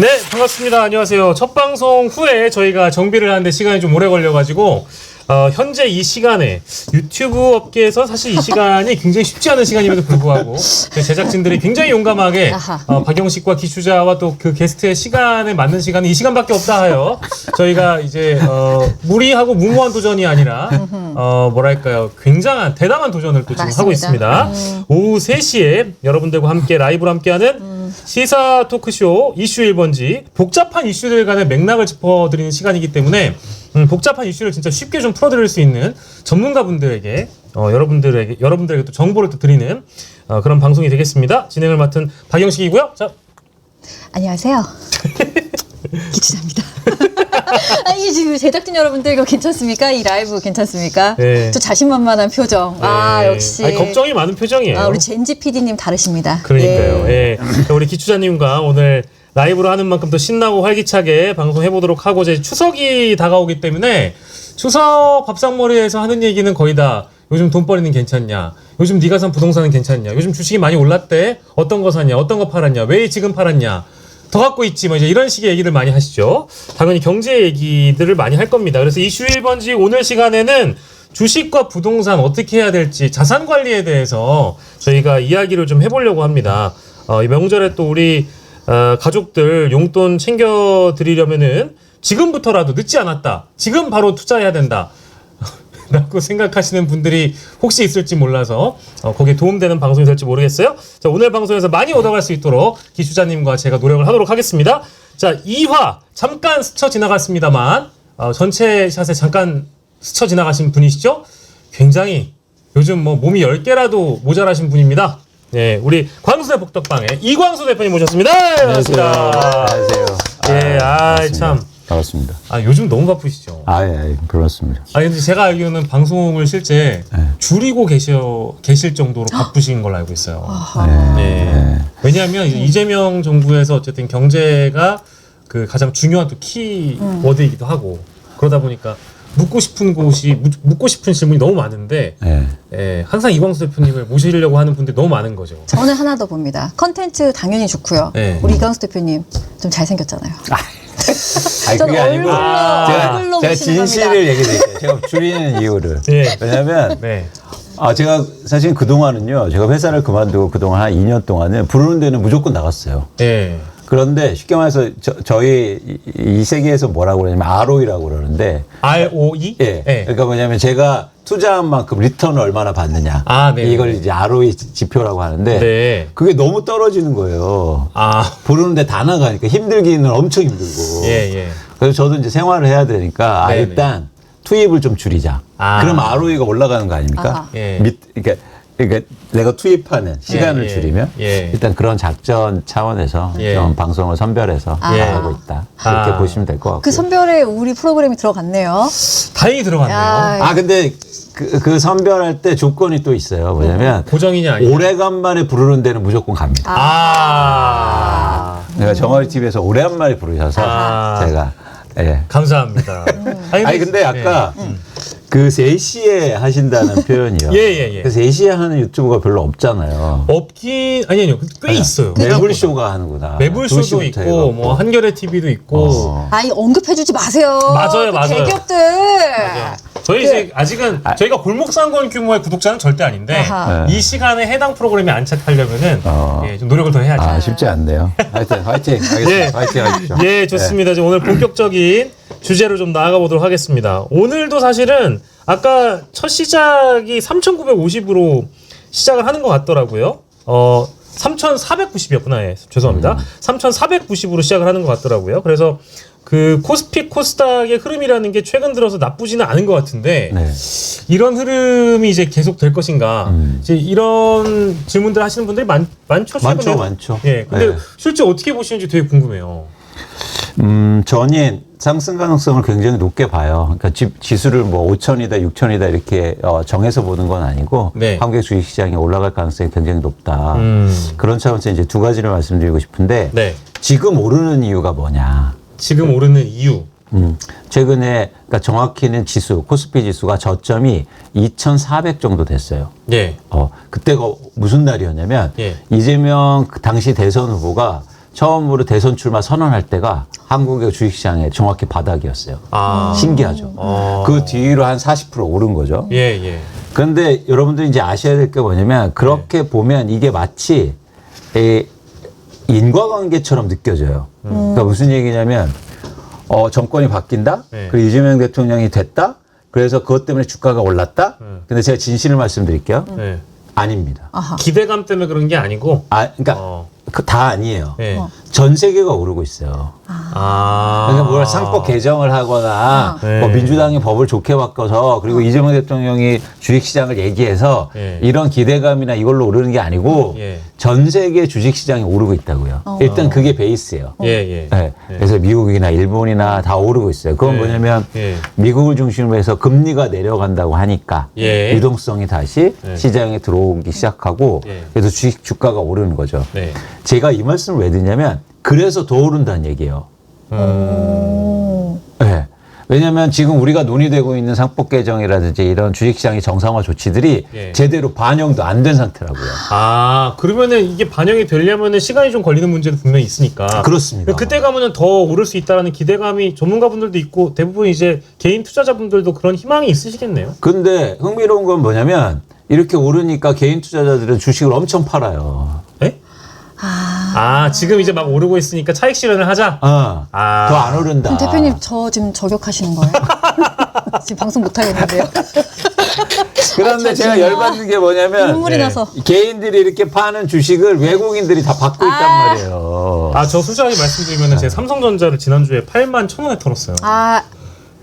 네, 반갑습니다. 안녕하세요. 첫 방송 후에 저희가 정비를 하는데 시간이 좀 오래 걸려가지고 현재 이 시간에 유튜브 업계에서 사실 이 시간이 굉장히 쉽지 않은 시간임에도 불구하고 제작진들이 굉장히 용감하게 박영식과 기슈자와 또 그 게스트의 시간에 맞는 시간은 이 시간밖에 없다 하여 저희가 이제 무리하고 무모한 도전이 아니라 뭐랄까요, 굉장한 대담한 도전을 또 지금 맞습니다. 하고 있습니다. 오후 3시에 여러분들과 함께 라이브로 함께하는 시사 토크쇼 이슈 1번지, 복잡한 이슈들 간의 맥락을 짚어드리는 시간이기 때문에 복잡한 이슈를 진짜 쉽게 좀 풀어드릴 수 있는 전문가분들에게 여러분들에게 또 정보를 또 드리는 그런 방송이 되겠습니다. 진행을 맡은 박영식이고요. 자, 안녕하세요. 기추자입니다. 아니, 지금 제작진 여러분들 이거 괜찮습니까? 이 라이브 괜찮습니까? 네. 저 자신만만한 표정. 아, 역시. 아니, 걱정이 많은 표정이에요. 우리 젠지 PD님 다르십니다. 그러니까요. 예. 자, 우리 기추자님과 오늘 라이브로 하는 만큼 더 신나고 활기차게 방송해보도록 하고, 이제 추석이 다가오기 때문에 추석 밥상머리에서 하는 얘기는 거의 다 요즘 돈벌이는 괜찮냐, 요즘 네가 산 부동산은 괜찮냐, 요즘 주식이 많이 올랐대, 어떤 거 샀냐, 어떤 거 팔았냐, 왜 지금 팔았냐, 더 갖고 있지, 뭐 이제 이런 식의 얘기를 많이 하시죠. 당연히 경제 얘기들을 많이 할 겁니다. 그래서 이슈 1번지 오늘 시간에는 주식과 부동산 어떻게 해야 될지, 자산 관리에 대해서 저희가 이야기를 좀 해보려고 합니다. 이 명절에 또 우리 가족들 용돈 챙겨드리려면은 지금부터라도 늦지 않았다, 지금 바로 투자해야 된다 라고 생각하시는 분들이 혹시 있을지 몰라서 거기에 도움되는 방송이 될지 모르겠어요. 자, 오늘 방송에서 많이 얻어갈 수 있도록 기슈자님과 제가 노력을 하도록 하겠습니다. 자, 2화 잠깐 스쳐 지나갔습니다만 전체 샷에 잠깐 스쳐 지나가신 분이시죠? 굉장히 요즘 뭐 몸이 10개라도 모자라신 분입니다. 네, 우리 광수대 복덕방에 이광수 대표님 모셨습니다. 안녕하세요. 안녕하세요. 예, 참. 반갑습니다. 요즘 너무 바쁘시죠? 예, 그렇습니다. 근데 제가 알기로는 방송을 실제 줄이고 계실 정도로 바쁘신 걸로 알고 있어요. 네. 왜냐하면 이제 이재명 정부에서 어쨌든 경제가 그 가장 중요한 또 키워드이기도 하고, 그러다 보니까 묻고 싶은 질문이 너무 많은데, 항상 이광수 대표님을 모시려고 하는 분들이 너무 많은 거죠. 저는 하나 더 봅니다. 컨텐츠 당연히 좋고요. 우리 이광수 대표님 좀 잘생겼잖아요. 그게 아니고 얼굴로 제가 보시는 진실을 얘기해 드릴게요. 제가 줄이는 이유를. 네. 왜냐면 네. 제가 사실 그동안은요, 제가 회사를 그만두고 그동안 한 2년 동안은 부르는 데는 무조건 나갔어요. 네. 그런데 쉽게 말해서 저희 이 세계에서 뭐라고 그러냐면 ROE라고 그러는데, ROE? 예. 그러니까 뭐냐면 제가 투자한 만큼 리턴을 얼마나 받느냐. 네. 이걸 이제 ROE 지표라고 하는데, 네. 그게 너무 떨어지는 거예요. 부르는데 다 나가니까 힘들기는 엄청 힘들고. 예. 그래서 저도 이제 생활을 해야 되니까 일단 투입을 좀 줄이자. 그럼 ROE가 올라가는 거 아닙니까? 그러니까 내가 투입하는 시간을 줄이면 일단 그런 작전 차원에서 좀 방송을 선별해서 나가고 있다. 이렇게 보시면 될 것 같고. 그 선별에 우리 프로그램이 들어갔네요. 다행히 들어갔네요. 근데 그 선별할 때 조건이 또 있어요. 뭐냐면 고정이냐 아니냐. 오래간만에 부르는 데는 무조건 갑니다. 내가 정화리 TV에서 오래간만에 부르셔서 제가 감사합니다. 근데 아까 그 3시에 하신다는 표현이요. 예. 그 3시에 하는 유튜브가 별로 없잖아요. 없긴, 아니요. 꽤 있어요. 매불쇼가 하는구나. 매불쇼도 있고, 뭐, 한겨레 TV도 있고. 언급해주지 마세요. 맞아요. 대기업들. 저희 이제 아직은 저희가 골목상권 규모의 구독자는 절대 아닌데, 이 시간에 해당 프로그램에 안착하려면은 좀 노력을 더 해야죠. 쉽지 않네요. 하여튼 화이팅 하겠습니다. 화이팅 하십시오. 예, 좋습니다. 이제 오늘 본격적인 주제로 좀 나아가 보도록 하겠습니다. 오늘도 사실은 아까 첫 시작이 3,950으로 시작을 하는 것 같더라고요. 3,490이었구나. 죄송합니다. 3,490으로 시작을 하는 것 같더라고요. 그래서 그 코스피 코스닥의 흐름이라는 게 최근 들어서 나쁘지는 않은 것 같은데, 이런 흐름이 이제 계속 될 것인가, 이제 이런 질문들 하시는 분들이 많죠. 최근에. 많죠. 예, 근데 실제 어떻게 보시는지 되게 궁금해요. 저는 상승 가능성을 굉장히 높게 봐요. 그러니까 지수를 뭐 5천이다, 6천이다 이렇게 정해서 보는 건 아니고, 한국의 주식시장이 올라갈 가능성이 굉장히 높다. 그런 차원에서 이제 두 가지를 말씀드리고 싶은데, 지금 오르는 이유가 뭐냐? 지금 오르는 이유. 최근에, 그러니까 정확히는 코스피 지수가 저점이 2,400 정도 됐어요. 그때가 무슨 날이었냐면, 이재명 당시 대선 후보가 처음으로 대선 출마 선언할 때가 한국의 주식시장의 정확히 바닥이었어요. 신기하죠. 그 뒤로 한 40% 오른 거죠. 예. 그런데 여러분들이 이제 아셔야 될 게 뭐냐면 그렇게 보면 이게 마치 인과관계처럼 느껴져요. 그러니까 무슨 얘기냐면 정권이 바뀐다. 그리고 이재명 대통령이 됐다. 그래서 그것 때문에 주가가 올랐다. 근데 제가 진실을 말씀드릴게요. 아닙니다. 아하. 기대감 때문에 그런 게 아니고. 그러니까 다 아니에요. 네. 전 세계가 오르고 있어요. 그러니까 뭘 상법 개정을 하거나 뭐 민주당이 법을 좋게 바꿔서 그리고 이재명 대통령이 주식시장을 얘기해서 이런 기대감이나 이걸로 오르는 게 아니고 전 세계 주식시장이 오르고 있다고요. 일단 그게 베이스예요. 네. 그래서 미국이나 일본이나 다 오르고 있어요. 그건 뭐냐면 미국을 중심으로 해서 금리가 내려간다고 하니까 유동성이 다시 시장에 들어오기 시작하고 그래서 주가가 오르는 거죠. 제가 이 말씀을 왜 드냐면 그래서 더 오른다는 얘기예요. 네. 왜냐하면 지금 우리가 논의되고 있는 상법 개정이라든지 이런 주식시장의 정상화 조치들이 제대로 반영도 안 된 상태라고요. 그러면은 이게 반영이 되려면은 시간이 좀 걸리는 문제도 분명히 있으니까. 그렇습니다. 그때 가면은 더 오를 수 있다라는 기대감이 전문가분들도 있고 대부분 이제 개인 투자자분들도 그런 희망이 있으시겠네요. 근데 흥미로운 건 뭐냐면 이렇게 오르니까 개인 투자자들은 주식을 엄청 팔아요. 네? 지금 이제 막 오르고 있으니까 차익 실현을 하자? 더 안 오른다. 그럼 대표님 저 지금 저격하시는 거예요? 지금 방송 못 하겠는데요. 그런데 제가 열받는 게 뭐냐면 눈물이 나서. 개인들이 이렇게 파는 주식을 외국인들이 다 받고 있단 말이에요. 저 솔직하게 말씀드리면 제 삼성전자를 지난주에 81,000원에 털었어요.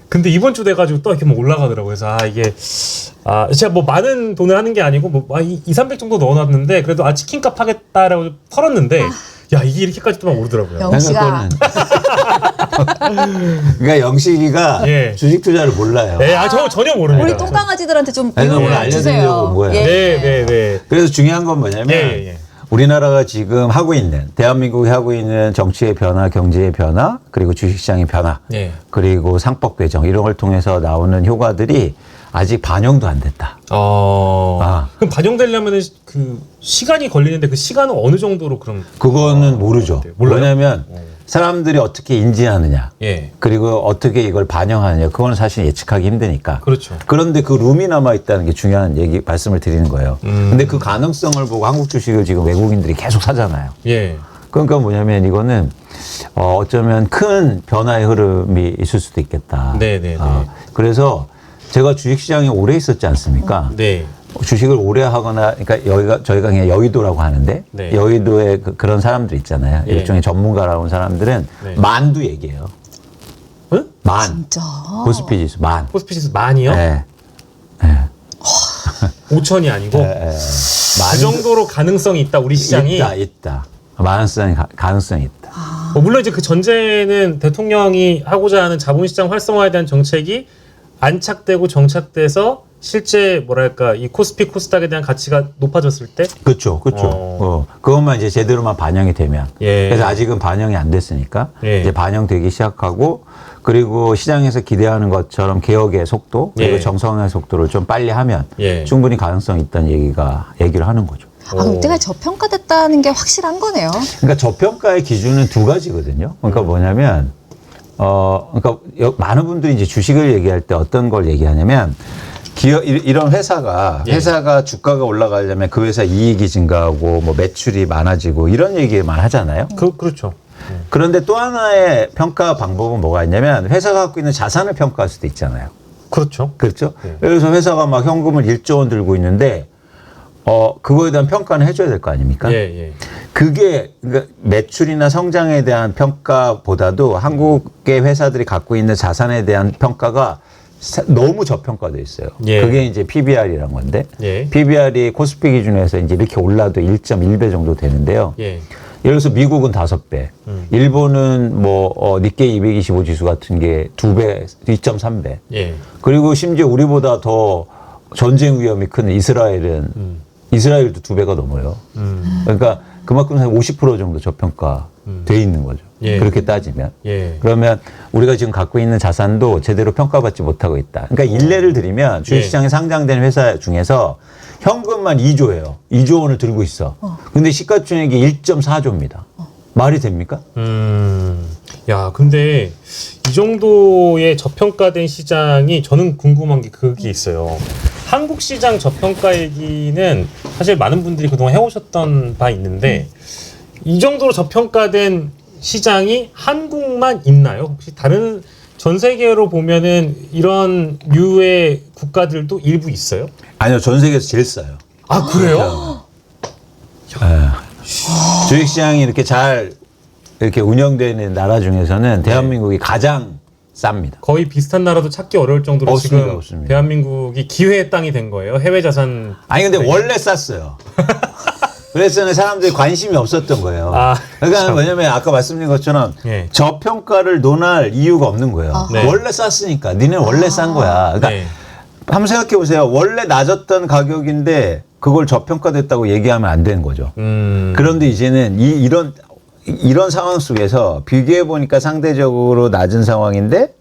근데 이번 주 돼가지고 또 이렇게 막 올라가더라고요. 그래서 이게 제가 뭐 많은 돈을 하는 게 아니고 뭐 200-300 정도 넣어놨는데 그래도 치킨값 하겠다라고 털었는데 야 이게 이렇게까지 또 막 오르더라고요. 영식아. 그러니까 영식이가 주식 투자를 몰라요. 저 전혀 모릅니다. 우리 똥강아지들한테 좀 오늘 비밀을 알려드리려고 온 거예요. 네. 그래서 중요한 건 뭐냐면 우리나라가 지금 하고 있는 대한민국이 하고 있는 정치의 변화, 경제의 변화, 그리고 주식시장의 변화, 그리고 상법 개정 이런 걸 통해서 나오는 효과들이 아직 반영도 안 됐다. 그럼 반영되려면 그 시간이 걸리는데 그 시간은 어느 정도로 그럼? 그거는 모르죠. 뭐냐면 사람들이 어떻게 인지하느냐, 그리고 어떻게 이걸 반영하느냐, 그거는 사실 예측하기 힘드니까. 그렇죠. 그런데 그 룸이 남아 있다는 게 중요한 말씀을 드리는 거예요. 근데 그 가능성을 보고 한국 주식을 지금 외국인들이 계속 사잖아요. 그러니까 뭐냐면 이거는 어쩌면 큰 변화의 흐름이 있을 수도 있겠다. 그래서 제가 주식시장에 오래 있었지 않습니까? 주식을 오래 하거나, 그러니까 저희가 그냥 여의도라고 하는데, 여의도에 그런 사람들 있잖아요. 일종의 전문가라고 하는 사람들은 만도 얘기해요. 만. 진짜. 코스피 지수 만. 코스피 지수 만이요? 네. 5천이 아니고? 그 정도로 가능성이 있다, 우리 시장이? 있다. 가능성이 있다. 물론 이제 그 전제는 대통령이 하고자 하는 자본시장 활성화에 대한 정책이 안착되고 정착돼서 실제 뭐랄까 이 코스피 코스닥에 대한 가치가 높아졌을 때 그렇죠. 그것만 이제 제대로만 반영이 되면 그래서 아직은 반영이 안 됐으니까 이제 반영되기 시작하고 그리고 시장에서 기대하는 것처럼 개혁의 속도 그리고 정상화의 속도를 좀 빨리 하면 충분히 가능성이 있다는 얘기를 하는 거죠. 그때가 저평가됐다는 게 확실한 거네요. 그러니까 저평가의 기준은 두 가지거든요. 그러니까 뭐냐면 그러니까 많은 분들이 이제 주식을 얘기할 때 어떤 걸 얘기하냐면 이런 회사가 주가가 올라가려면 그 회사 이익이 증가하고 뭐 매출이 많아지고 이런 얘기만 하잖아요. 그렇죠. 그런데 또 하나의 평가 방법은 뭐가 있냐면 회사가 갖고 있는 자산을 평가할 수도 있잖아요. 그렇죠. 그래서 회사가 막 현금을 1조 원 들고 있는데 그거에 대한 평가는 해줘야 될 거 아닙니까? 그게 그러니까 매출이나 성장에 대한 평가보다도 한국의 회사들이 갖고 있는 자산에 대한 평가가 너무 저평가돼 있어요. 그게 이제 PBR이란 건데 PBR이 코스피 기준에서 이제 이렇게 올라도 1.1배 정도 되는데요. 예를 들어서 미국은 5배, 일본은 뭐 니케이 225 지수 같은 게 2배, 2.3배. 그리고 심지어 우리보다 더 전쟁 위험이 큰 이스라엘도 2배가 넘어요. 그러니까 그만큼 한 50% 정도 저평가 돼 있는 거죠. 그렇게 따지면. 그러면 우리가 지금 갖고 있는 자산도 제대로 평가받지 못하고 있다. 그러니까 일례를 들이면 주식시장에 상장된 회사 중에서 현금만 2조예요. 2조 원을 들고 있어. 근데 시가총액이 1.4조입니다. 말이 됩니까? 야, 근데 이 정도의 저평가된 시장이 저는 궁금한 게 그게 있어요. 한국 시장 저평가 얘기는 사실 많은 분들이 그동안 해오셨던 바 있는데 이 정도로 저평가된 시장이 한국만 있나요? 혹시 다른 전 세계로 보면은 이런 류의 국가들도 일부 있어요? 아니요, 전 세계에서 제일 싸요. 아, 그래요? 주식시장이 이렇게 잘 이렇게 운영되는 나라 중에서는 대한민국이 가장 쌉니다. 거의 비슷한 나라도 찾기 어려울 정도로 없습니다, 지금 없습니다. 대한민국이 기회의 땅이 된 거예요. 해외 자산. 아니 근데 원래 쌌어요. 그래서 사람들이 관심이 없었던 거예요. 아, 그러니까 그렇죠. 왜냐면 아까 말씀드린 것처럼 예. 저평가를 논할 이유가 없는 거예요. 네. 원래 쌌으니까 니네 원래 싼 거야. 그러니까 네. 한번 생각해 보세요. 원래 낮았던 가격인데 그걸 저평가됐다고 얘기하면 안 되는 거죠. 그런데 이제는 이런 상황 속에서 비교해 보니까 상대적으로 낮은 상황인데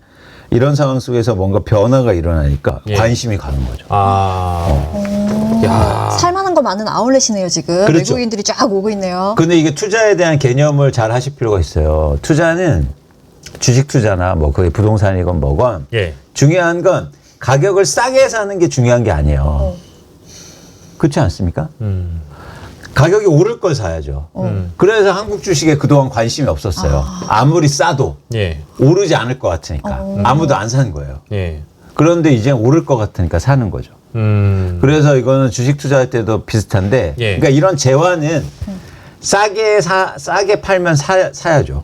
이런 상황 속에서 뭔가 변화가 일어나니까 예. 관심이 가는 거죠. 야. 살만한 거 많은 아울렛이네요 지금. 그렇죠. 외국인들이 쫙 오고 있네요. 근데 이게 투자에 대한 개념을 잘 하실 필요가 있어요. 투자는 주식 투자나 뭐 그게 부동산이건 뭐건 예. 중요한 건 가격을 싸게 사는 게 중요한 게 아니에요. 그렇지 않습니까? 가격이 오를 걸 사야죠. 그래서 한국 주식에 그동안 관심이 없었어요. 아무리 싸도 예. 오르지 않을 것 같으니까 아무도 안 사는 거예요. 예. 그런데 이제 오를 것 같으니까 사는 거죠. 그래서 이거는 주식 투자할 때도 비슷한데, 예. 그러니까 이런 재화는 싸게 팔면 사야죠.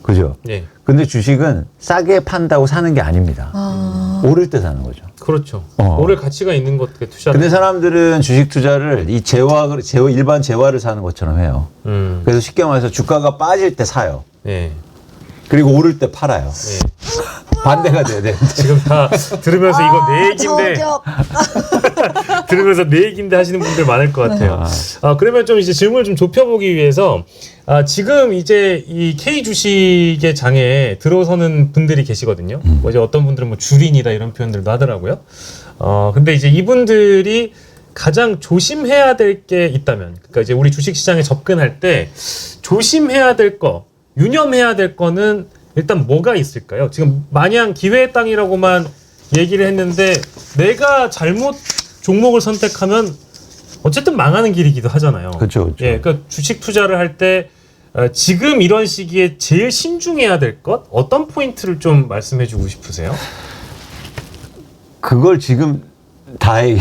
그죠? 예. 근데 주식은 싸게 판다고 사는 게 아닙니다. 오를 때 사는 거죠. 그렇죠. 오를 가치가 있는 것 같아 투자. 근데 사람들은 주식 투자를 이 일반 재화를 사는 것처럼 해요. 그래서 쉽게 말해서 주가가 빠질 때 사요. 예. 그리고 오를 때 팔아요. 예. 반대가 돼야 되는데. 지금 다 들으면서 이거 내 얘기인데 저격. 들으면서 내 얘기인데 하시는 분들 많을 것 같아요. 그러면 좀 이제 질문을 좀 좁혀보기 위해서 지금 이제 이 K 주식의 장에 들어서는 분들이 계시거든요. 뭐 이제 어떤 분들은 뭐 주린이다 이런 표현들도 하더라고요. 근데 이제 이분들이 가장 조심해야 될 게 있다면, 그러니까 이제 우리 주식 시장에 접근할 때 조심해야 될 거, 유념해야 될 거는 일단 뭐가 있을까요? 지금 마냥 기회의 땅이라고만 얘기를 했는데 내가 잘못 종목을 선택하면 어쨌든 망하는 길이기도 하잖아요. 그렇죠, 그렇죠. 예, 그러니까 주식 투자를 할 때 지금 이런 시기에 제일 신중해야 될 것 어떤 포인트를 좀 말씀해주고 싶으세요? 그걸 지금 다 얘기.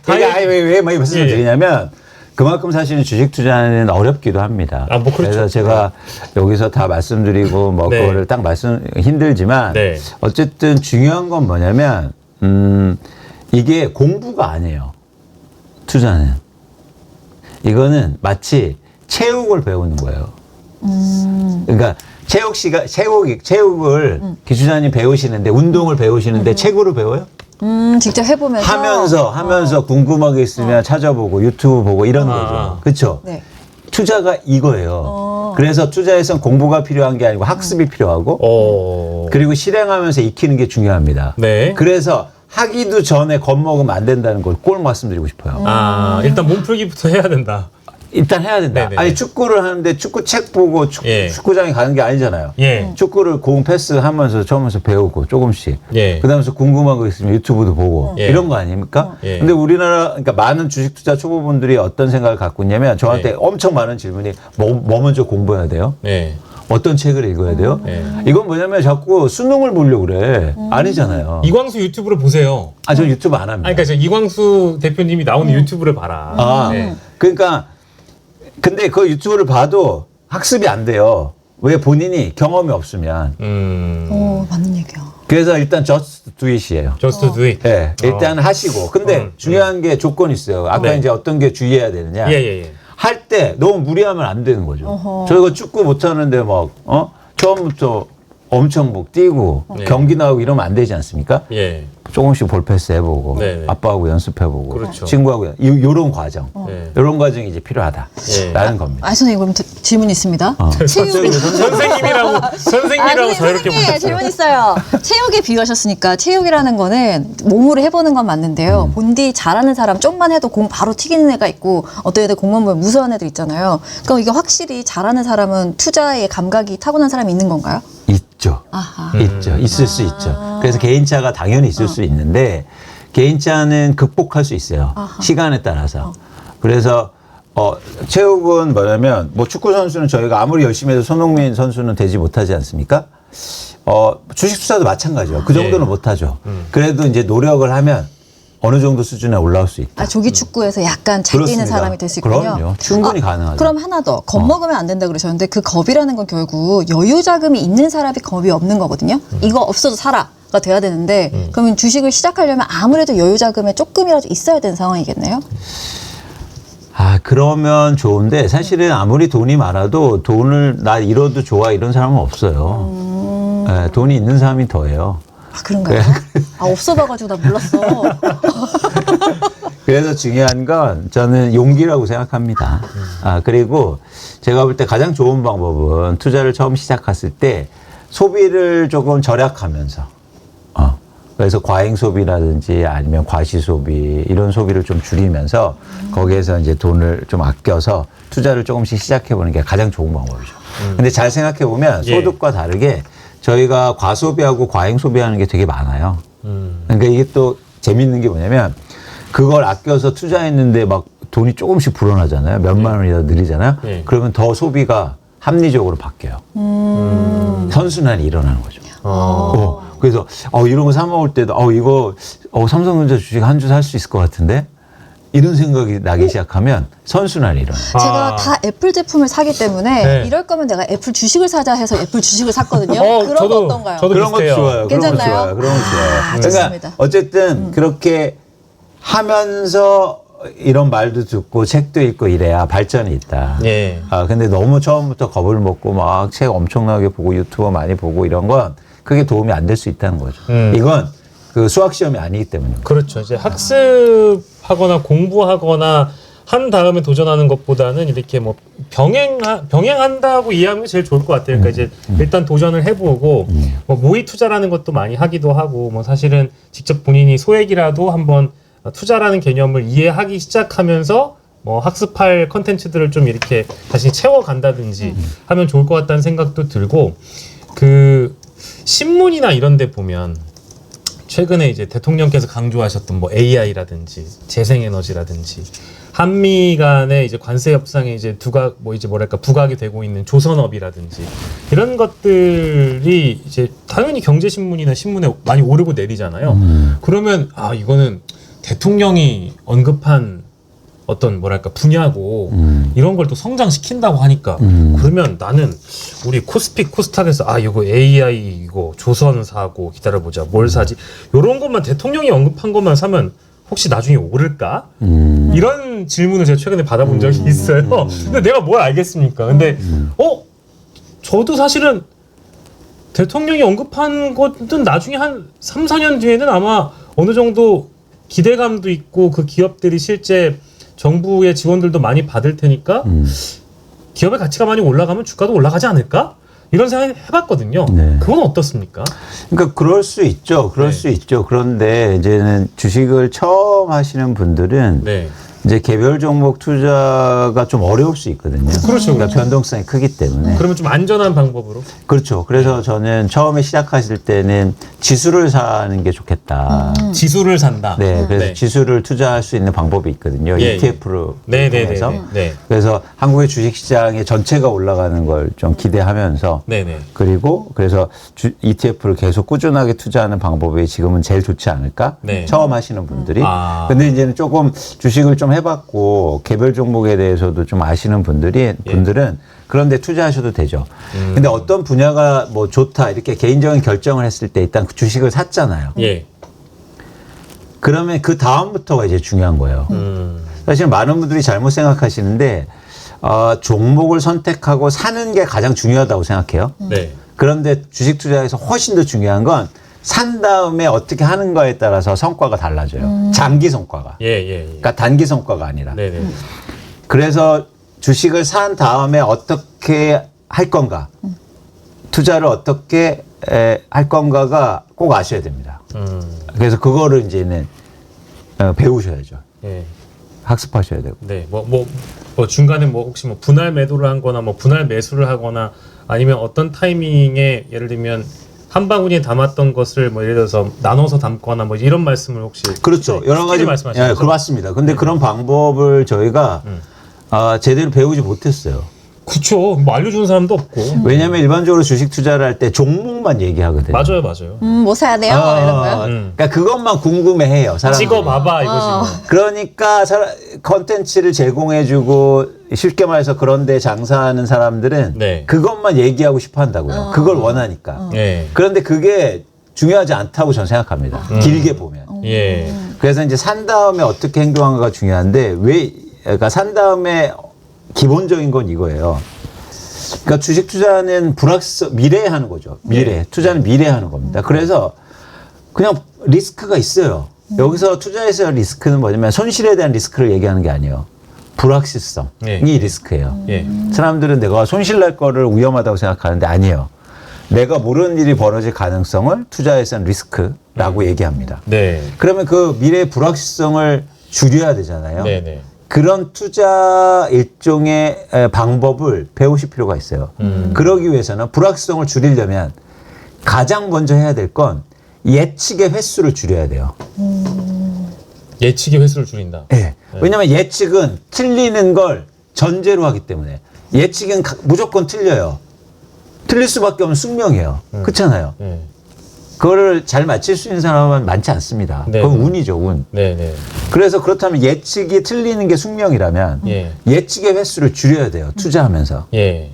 왜 말씀을 드리냐면 그만큼 사실은 주식 투자는 어렵기도 합니다. 뭐 그렇죠. 그래서 제가 여기서 다 말씀드리고 뭐 네. 그거를 딱 힘들지만 네. 어쨌든 중요한 건 뭐냐면 이게 공부가 아니에요. 투자는 이거는 마치 체육을 배우는 거예요. 그러니까 체육을 기술자님 배우시는데 운동을 배우시는데 책으로 배워요? 직접 해보면서 하면서 궁금한 게 있으면 찾아보고 유튜브 보고 이런 거죠. 그렇죠? 네. 투자가 이거예요. 그래서 투자에선 공부가 필요한 게 아니고 학습이 필요하고 그리고 실행하면서 익히는 게 중요합니다. 네. 그래서 하기도 전에 겁먹으면 안 된다는 걸 꼭 말씀드리고 싶어요. 일단 몸풀기부터 해야 된다. 일단 해야 된다. 네네네. 아니 축구를 하는데 축구 책 보고 예. 축구장에 가는 게 아니잖아요. 예. 축구를 공 패스하면서 처음에서 배우고 조금씩. 예. 그다음에 궁금한 거 있으면 유튜브도 보고 예. 이런 거 아닙니까? 예. 근데 우리나라 그러니까 많은 주식 투자 초보분들이 어떤 생각을 갖고 있냐면 저한테 예. 엄청 많은 질문이 뭐 먼저 공부해야 돼요? 예. 어떤 책을 읽어야 돼요? 예. 이건 뭐냐면 자꾸 수능을 보려고 그래. 아니잖아요. 이광수 유튜브를 보세요. 저 유튜브 안 합니다. 그러니까 저 이광수 대표님이 나오는 유튜브를 봐라. 네. 그러니까 근데 그 유튜브를 봐도 학습이 안 돼요. 왜 본인이 경험이 없으면. 맞는 얘기야. 그래서 일단 just do it이에요. Just do it. 네, 일단 하시고. 근데 중요한 게 조건이 있어요. 아까 네. 이제 어떤 게 주의해야 되느냐. 예. 할 때 너무 무리하면 안 되는 거죠. 저희가 축구 못하는데 처음부터 엄청 뛰고 네. 경기 나오고 이러면 안 되지 않습니까? 예. 조금씩 볼 패스 해보고 네네. 아빠하고 연습해보고 그렇죠. 친구하고 요런 과정 네. 요런 과정이 이제 필요하다라는 겁니다. 선생님 그럼 질문 있습니다. 선생님이라고 자유롭게 선생님 보셨어요. 질문 있어요. 체육에 비유하셨으니까 체육이라는 거는 몸으로 해보는 건 맞는데요. 본디 잘하는 사람 좀만 해도 공 바로 튀기는 애가 있고 어떤 애들 공만 보면 무서운 애들 있잖아요. 그럼 이게 확실히 잘하는 사람은 투자의 감각이 타고난 사람이 있는 건가요? 있죠. 있죠. 있을 수 있죠. 그래서 개인차가 당연히 있을 수 있는데 개인차는 극복할 수 있어요. 시간에 따라서. 그래서 체육은 뭐냐면 뭐 축구 선수는 저희가 아무리 열심히 해도 손흥민 선수는 되지 못하지 않습니까? 주식 투자도 마찬가지예요. 그 정도는 못하죠. 그래도 이제 노력을 하면 어느 정도 수준에 올라올 수 있다. 조기 축구에서 약간 잘 뛰는 그렇습니다. 사람이 될 수 있군요. 그럼요. 충분히 가능하죠. 그럼 하나 더. 겁먹으면 안 된다 그러셨는데 그 겁이라는 건 결국 여유 자금이 있는 사람이 겁이 없는 거거든요. 이거 없어도 살아가 돼야 되는데 그러면 주식을 시작하려면 아무래도 여유 자금에 조금이라도 있어야 되는 상황이겠네요. 그러면 좋은데 사실은 아무리 돈이 많아도 돈을 나 잃어도 좋아 이런 사람은 없어요. 네, 돈이 있는 사람이 더해요. 그런가요? 없어 봐가지고 나 몰랐어. 그래서 중요한 건 저는 용기라고 생각합니다. 그리고 제가 볼 때 가장 좋은 방법은 투자를 처음 시작했을 때 소비를 조금 절약하면서 그래서 과잉 소비라든지 아니면 과시 소비 이런 소비를 좀 줄이면서 거기에서 이제 돈을 좀 아껴서 투자를 조금씩 시작해 보는 게 가장 좋은 방법이죠. 근데 잘 생각해 보면 소득과 다르게 저희가 과소비하고 과잉 소비하는 게 되게 많아요. 그러니까 이게 또 재밌는 게 뭐냐면 그걸 아껴서 투자했는데 막 돈이 조금씩 불어나잖아요. 몇만 원이라도 늘리잖아요. 그러면 더 소비가 합리적으로 바뀌어요. 선순환이 일어나는 거죠. 그래서 이런 거 사 먹을 때도 이거 삼성전자 주식 한 주 살 수 있을 것 같은데 이런 생각이 나기 시작하면 선순환이 일어나요. 제가 다 애플 제품을 사기 때문에 이럴 거면 내가 애플 주식을 사자 해서 애플 주식을 샀거든요. 그런 거 어떤가요? 그런 거 좋아요. 괜찮나요? 그런 거 좋아요. 좋습니다. 그러니까 어쨌든 그렇게 하면서 이런 말도 듣고 책도 읽고 이래야 발전이 있다. 근데 너무 처음부터 겁을 먹고 막 책 엄청나게 보고 유튜버 많이 보고 이런 건 그게 도움이 안 될 수 있다는 거죠. 이건 그 수학 시험이 아니기 때문에. 그렇죠. 이제 학습하거나 공부하거나 한 다음에 도전하는 것보다는 이렇게 뭐 병행한다고 이해하면 제일 좋을 것 같아요. 그러니까 이제 일단 도전을 해보고 뭐 모의 투자라는 것도 많이 하기도 하고 뭐 사실은 직접 본인이 소액이라도 한번 투자라는 개념을 이해하기 시작하면서 뭐 학습할 컨텐츠들을 좀 이렇게 다시 채워간다든지 하면 좋을 것 같다는 생각도 들고 그 신문이나 이런 데 보면 최근에 이제 대통령께서 강조하셨던 뭐 AI라든지 재생에너지라든지 한미 간의 이제 관세 협상에 이제 부각이 되고 있는 조선업이라든지 이런 것들이 이제 당연히 경제신문이나 신문에 많이 오르고 내리잖아요. 그러면 이거는 대통령이 언급한 어떤 분야고 이런 걸 또 성장시킨다고 하니까 그러면 나는 우리 코스피 코스닥에서 이거 AI 이거 조선사고 기다려보자 뭘 사지 이런 것만 대통령이 언급한 것만 사면 혹시 나중에 오를까? 이런 질문을 제가 최근에 받아본 적이 있어요. 근데 내가 뭘 알겠습니까? 근데 저도 사실은 대통령이 언급한 것은 나중에 한 3, 4년 뒤에는 아마 어느 정도 기대감도 있고 그 기업들이 실제 정부의 지원들도 많이 받을 테니까 기업의 가치가 많이 올라가면 주가도 올라가지 않을까? 이런 생각 해봤거든요. 그건 어떻습니까? 그러니까 그럴 수 있죠. 수 있죠. 그런데 이제는 주식을 처음 하시는 분들은 이제 개별 종목 투자가 좀 어려울 수 있거든요. 그렇죠. 그러니까 변동성이 크기 때문에. 그러면 좀 안전한 방법으로? 그렇죠. 그래서 저는 처음에 시작하실 때는 지수를 사는 게 좋겠다. 지수를 산다? 네. 그래서 지수를 투자할 수 있는 방법이 있거든요. ETF로 통해서. 그래서 한국의 주식시장의 전체가 올라가는 걸 좀 기대하면서 그리고 그래서 ETF를 계속 꾸준하게 투자하는 방법이 지금은 제일 좋지 않을까? 처음 하시는 분들이. 근데 이제는 조금 주식을 좀 해봤고 개별 종목에 대해서도 좀 아시는 분들은 그런데 투자하셔도 되죠. 근데 어떤 분야가 뭐 좋다 이렇게 개인적인 결정을 했을 때 일단 그 주식을 샀잖아요. 그러면 그 다음부터가 이제 중요한 거예요. 사실 많은 분들이 잘못 생각하시는데 종목을 선택하고 사는 게 가장 중요하다고 생각해요. 그런데 주식 투자에서 훨씬 더 중요한 건 산 다음에 어떻게 하는가에 따라서 성과가 달라져요. 장기 성과가. 그러니까 단기 성과가 아니라. 네네. 그래서 주식을 산 다음에 어떻게 할 건가, 투자를 어떻게 할 건가가 꼭 아셔야 됩니다. 그래서 그거를 이제는 배우셔야죠. 예. 학습하셔야 되고. 네. 뭐 중간에 뭐 혹시 뭐 분할 매도를 하거나 뭐 분할 매수를 하거나 아니면 어떤 타이밍에 예를 들면 한 바구니에 담았던 것을 뭐 예를 들어서 나눠서 담거나 뭐 이런 말씀을 혹시 그렇죠. 여러 가지 말씀하시죠. 예, 맞습니다. 근데 그런 방법을 저희가 제대로 배우지 못했어요. 그렇죠. 뭐 알려주는 사람도 없고. 왜냐하면 일반적으로 주식 투자를 할 때 종목만 얘기하거든요. 맞아요. 뭐 사야 돼요? 이런 거요? 그러니까 그것만 궁금해해요. 사람들이. 찍어봐봐 이거지 뭐. 그러니까 컨텐츠를 제공해주고 쉽게 말해서 그런데 장사하는 사람들은 네. 그것만 얘기하고 싶어 한다고요. 그걸 원하니까. 예. 그런데 그게 중요하지 않다고 저는 생각합니다. 길게 보면. 예. 그래서 이제 산 다음에 어떻게 행동한가가 중요한데 그러니까 산 다음에 기본적인 건 이거예요. 그러니까 주식 투자는 미래에 하는 거죠. 미래. 투자는 미래에 하는 겁니다. 그래서 그냥 리스크가 있어요. 여기서 투자에서 리스크는 뭐냐면 손실에 대한 리스크를 얘기하는 게 아니에요. 불확실성이 리스크예요. 사람들은 내가 손실 날 거를 위험하다고 생각하는데 아니에요. 내가 모르는 일이 벌어질 가능성을 투자에서는 리스크라고 얘기합니다. 네. 그러면 그 미래의 불확실성을 줄여야 되잖아요. 네네. 그런 투자 일종의 방법을 배우실 필요가 있어요. 그러기 위해서는 불확실성을 줄이려면 가장 먼저 해야 될 건 예측의 횟수를 줄여야 돼요. 예측의 횟수를 줄인다. 네. 왜냐하면 예측은 틀리는 걸 전제로 하기 때문에 예측은 무조건 틀려요. 틀릴 수밖에 없는 숙명이에요. 그렇잖아요. 그거를 잘 맞힐 수 있는 사람은 많지 않습니다. 네. 그건 운이죠, 운. 네네. 그래서 그렇다면 예측이 틀리는 게 숙명이라면 예측의 횟수를 줄여야 돼요. 투자하면서. 예.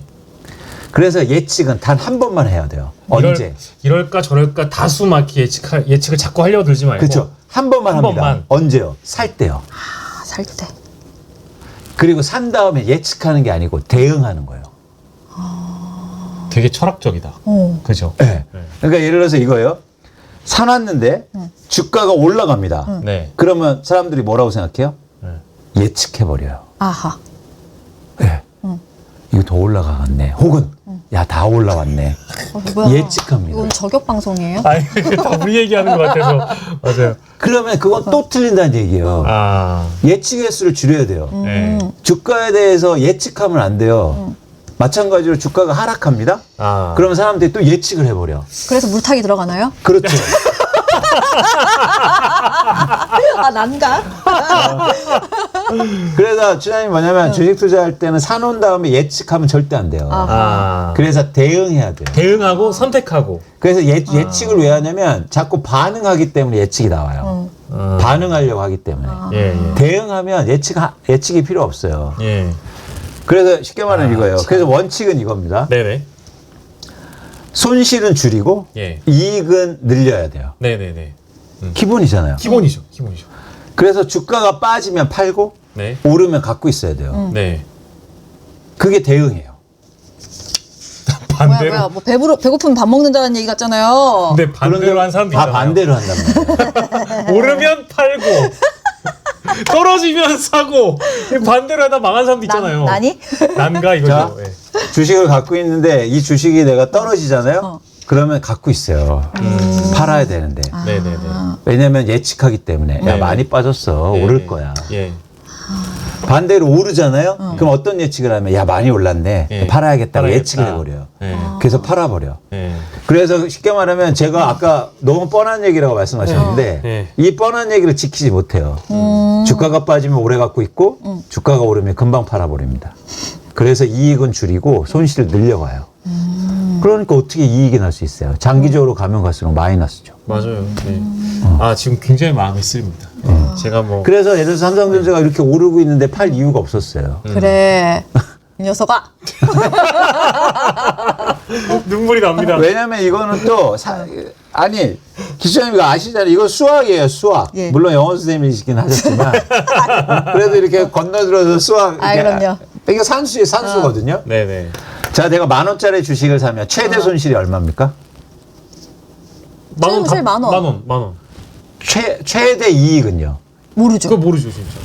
그래서 예측은 단 한 번만 해야 돼요. 언제? 이럴까 저럴까 다수 막 예측을 자꾸 하려고 들지 말고. 그렇죠. 한 번만 한 합니다. 번만. 언제요? 살 때요. 살 때. 그리고 산 다음에 예측하는 게 아니고 대응하는 거예요. 되게 철학적이다. 그죠? 네. 그러니까 예를 들어서 이거예요. 사놨는데 주가가 올라갑니다. 네. 그러면 사람들이 뭐라고 생각해요? 예측해버려요. 아하. 네. 이거 더 올라가겠네. 혹은 야, 다 올라왔네. 뭐야. 예측합니다. 이건 저격 방송이에요? 아니, 다 우리 얘기하는 것 같아서. 맞아요. 그러면 그건 또 틀린다는 얘기예요. 아. 예측 횟수를 줄여야 돼요. 네. 주가에 대해서 예측하면 안 돼요. 마찬가지로 주가가 하락합니다. 아. 그러면 사람들이 또 예측을 해버려. 그래서 물타기 들어가나요? 그렇죠. 아, 난가? 그래서 주장이 뭐냐면 주식 투자할 때는 사놓은 다음에 예측하면 절대 안 돼요. 아. 그래서 대응해야 돼요. 대응하고 선택하고. 그래서 예측을 왜 하냐면 자꾸 반응하기 때문에 예측이 나와요. 반응하려고 하기 때문에. 예. 대응하면 예측이 필요 없어요. 예. 그래서 쉽게 말하면 이거예요. 그래서 원칙은 이겁니다. 네네. 손실은 줄이고 예. 이익은 늘려야 돼요. 네네네. 기본이잖아요. 기본이죠. 그래서 주가가 빠지면 팔고 네. 오르면 갖고 있어야 돼요. 네. 그게 대응이에요. 반대로. 뭐야. 뭐 배고프면 밥 먹는다는 얘기 같잖아요. 근데 반대로 한 사람도 다 있잖아요. 반대로 한단 말이에요. 오르면 팔고 떨어지면 사고 반대로 하다 망한 사람도 있잖아요. 나니? 난가 이거죠. 자, 예. 주식을 갖고 있는데 이 주식이 내가 떨어지잖아요. 그러면 갖고 있어요. 팔아야 되는데. 네네네. 왜냐면 예측하기 때문에 네. 야 많이 빠졌어. 예, 오를 예. 거야. 예. 반대로 오르잖아요. 그럼 어떤 예측을 하면 야 많이 올랐네. 예. 팔아야겠다고 팔아야겠다. 예측을 해버려요. 예. 그래서 팔아버려. 예. 그래서 쉽게 말하면 제가 아까 너무 뻔한 얘기라고 말씀하셨는데 네. 이 뻔한 얘기를 지키지 못해요. 주가가 빠지면 오래 갖고 있고 주가가 오르면 금방 팔아버립니다. 그래서 이익은 줄이고 손실을 늘려가요. 그러니까 어떻게 이익이 날 수 있어요? 장기적으로 가면 갈수록 마이너스죠. 맞아요. 네. 아 지금 굉장히 마음이 쓰입니다. 제가 뭐 그래서 예를 들어서 삼성전자가 이렇게 오르고 있는데 팔 이유가 없었어요. 그래. 이 녀석아. 눈물이 납니다. 왜냐면 이거는 또 아니 기수님 이거 아시잖아요. 이거 수학이에요. 수학. 예. 물론 영어 선생님이시긴 하셨지만 그래도 이렇게 건너들어서 수학. 아, 그럼요. 이게 산수거든요. 네네. 자, 내가 10,000원짜리 주식을 사면 최대 손실이 얼마입니까? 최대 만 원. 만 원. 최대 이익은요? 모르죠. 그거 모르죠, 진짜.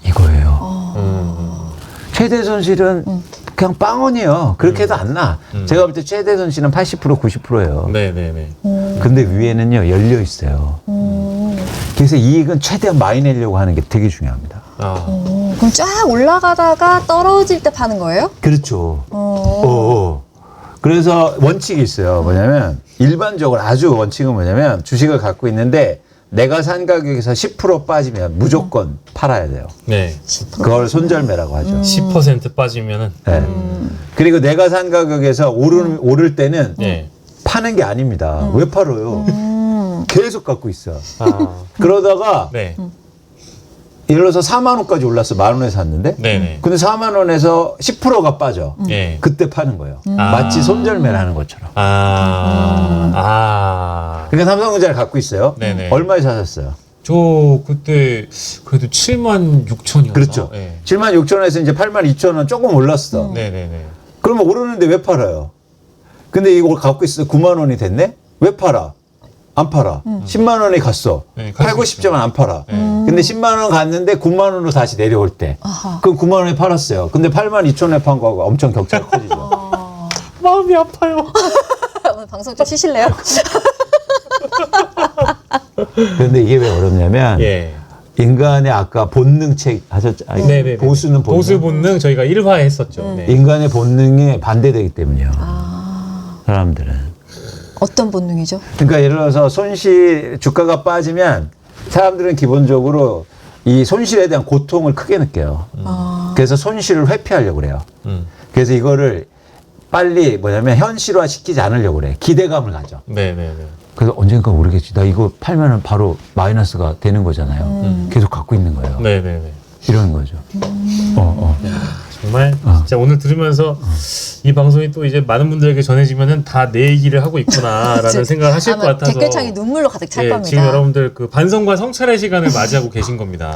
이거예요. 최대 손실은 그냥 빵원이에요. 그렇게 해도 안 나. 제가 볼 때 최대 손실은 80% 90%예요. 네네네. 근데 위에는요 열려 있어요. 그래서 이익은 최대한 많이 내려고 하는 게 되게 중요합니다. 그럼 쫙 올라가다가 떨어질 때 파는 거예요? 그렇죠. 그래서 원칙이 있어요. 뭐냐면 일반적으로 아주 원칙은 뭐냐면 주식을 갖고 있는데 내가 산 가격에서 10% 빠지면 무조건 팔아야 돼요. 네. 그걸 손절매라고 하죠. 10% 빠지면은. 네. 그리고 내가 산 가격에서 오를 때는 네. 파는 게 아닙니다. 왜 팔아요? 계속 갖고 있어. 그러다가 네. 예를 들어서 4만 원까지 올랐어. 만 원에 샀는데. 네네. 근데 4만 원에서 10%가 빠져. 네. 그때 파는 거예요. 마치 손절매를 하는 것처럼. 그러니까 삼성전자를 갖고 있어요. 네네. 얼마에 사셨어요? 저 그때 그래도 7만 6천이었나? 그렇죠. 네. 7만 6천 원에서 이제 8만 2천 원 조금 올랐어. 네네네. 그러면 오르는데 왜 팔아요? 근데 이거 갖고 있어 9만 원이 됐네? 왜 팔아? 안 팔아. 10만 원에 갔어. 네, 갈 팔고 수 싶지만 안 팔아. 근데 10만 원 갔는데 9만 원으로 다시 내려올 때. 그럼 9만 원에 팔았어요. 근데 8만 2천 원에 판 거하고 엄청 격차가 커지죠. 마음이 아파요. 오늘 방송 좀 쉬실래요? 그런데 이게 왜 어렵냐면 예. 인간의 아까 본능책 하셨죠? 아니, 네네네. 보수는 본능. 보수 본능 저희가 1화 했었죠. 네. 인간의 본능에 반대되기 때문이요. 사람들은. 어떤 본능이죠? 그러니까 예를 들어서 주가가 빠지면 사람들은 기본적으로 이 손실에 대한 고통을 크게 느껴요. 그래서 손실을 회피하려고 그래요. 그래서 이거를 빨리 뭐냐면 현실화 시키지 않으려고 그래. 기대감을 가져. 네네네. 그래서 언젠가 모르겠지. 나 이거 팔면은 바로 마이너스가 되는 거잖아요. 계속 갖고 있는 거예요. 네네네. 이러는 거죠. 정말 진짜 오늘 들으면서 이 방송이 또 이제 많은 분들에게 전해지면은 다 내 얘기를 하고 있구나라는 생각을 하실 것 아마 같아서 댓글창이 눈물로 가득 찰 예, 겁니다. 지금 여러분들 그 반성과 성찰의 시간을 맞이하고 계신 겁니다.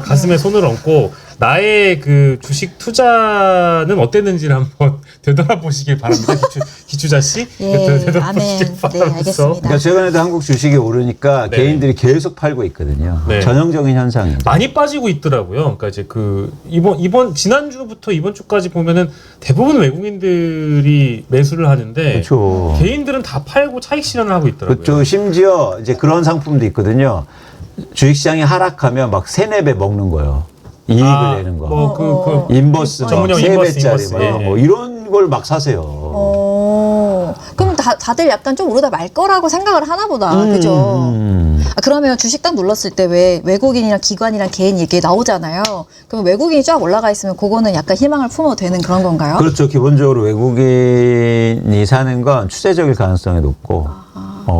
가슴에 손을 얹고 나의 그 주식 투자는 어땠는지를 한번 되돌아보시길 바랍니다. 기추자 씨. 예, 되돌아보시길 아멘. 네, 바라면서. 알겠습니다. 그러니까 최근에도 한국 주식이 오르니까 네. 개인들이 계속 팔고 있거든요. 네. 전형적인 현상이죠. 많이 빠지고 있더라고요. 그러니까 이제 그 이번 지난주부터 이번 주까지 보면은 대부분 외국인들이 매수를 하는데 그렇죠. 개인들은 다 팔고 차익 실현을 하고 있더라고요. 그렇죠. 심지어 이제 그런 상품도 있거든요. 주식시장이 하락하면 막 3-4배 먹는 거예요. 이익을 내는 거. 뭐 인버스 막 전문용 3배짜리 막 예, 이런 예. 거. 이런 걸 막 사세요. 그럼 다들 약간 좀 오르다 말 거라고 생각을 하나 보다. 그죠? 그러면 주식 딱 눌렀을 때 왜 외국인이랑 기관이랑 개인 얘기 나오잖아요. 그럼 외국인이 쫙 올라가 있으면 그거는 약간 희망을 품어도 되는 그런 건가요? 그렇죠. 기본적으로 외국인이 사는 건 추세적일 가능성이 높고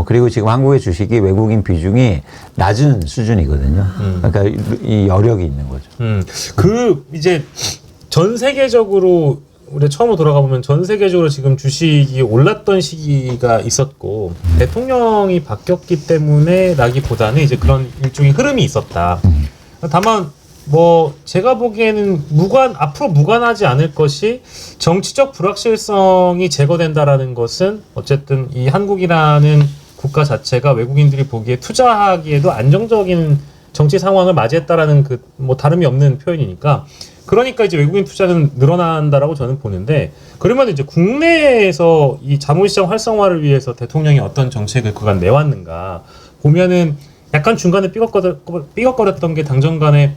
그리고 지금 한국의 주식이 외국인 비중이 낮은 수준이거든요. 그러니까 이 여력이 있는 거죠. 그 이제 전 세계적으로 우리 처음으로 돌아가 보면 전 세계적으로 지금 주식이 올랐던 시기가 있었고 대통령이 바뀌었기 때문에라기보다는 이제 그런 일종의 흐름이 있었다. 다만 뭐 제가 보기에는 앞으로 무관하지 않을 것이 정치적 불확실성이 제거된다라는 것은 어쨌든 이 한국이라는 국가 자체가 외국인들이 보기에 투자하기에도 안정적인 정치 상황을 맞이했다라는 그 뭐 다름이 없는 표현이니까 그러니까 이제 외국인 투자는 늘어난다라고 저는 보는데 그러면 이제 국내에서 이 자본시장 활성화를 위해서 대통령이 어떤 정책을 그간 내왔는가 보면은 약간 중간에 삐걱거렸던 게 당정간에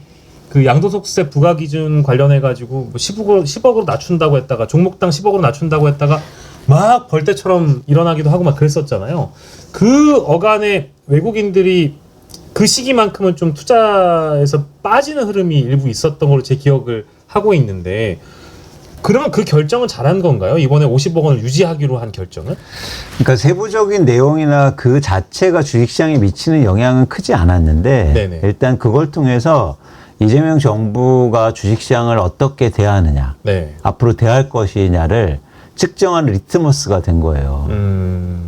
그 양도소득세 부과 기준 관련해 가지고 뭐 10억으로 낮춘다고 했다가 종목당 10억으로 낮춘다고 했다가 막 벌떼처럼 일어나기도 하고 막 그랬었잖아요. 그 어간에 외국인들이 그 시기만큼은 좀 투자에서 빠지는 흐름이 일부 있었던 걸로 제 기억을 하고 있는데 그러면 그 결정은 잘한 건가요? 이번에 50억 원을 유지하기로 한 결정은? 그러니까 세부적인 내용이나 그 자체가 주식시장에 미치는 영향은 크지 않았는데 네네. 일단 그걸 통해서 이재명 정부가 주식시장을 어떻게 대하느냐 네. 앞으로 대할 것이냐를 측정하는 리트머스가 된 거예요.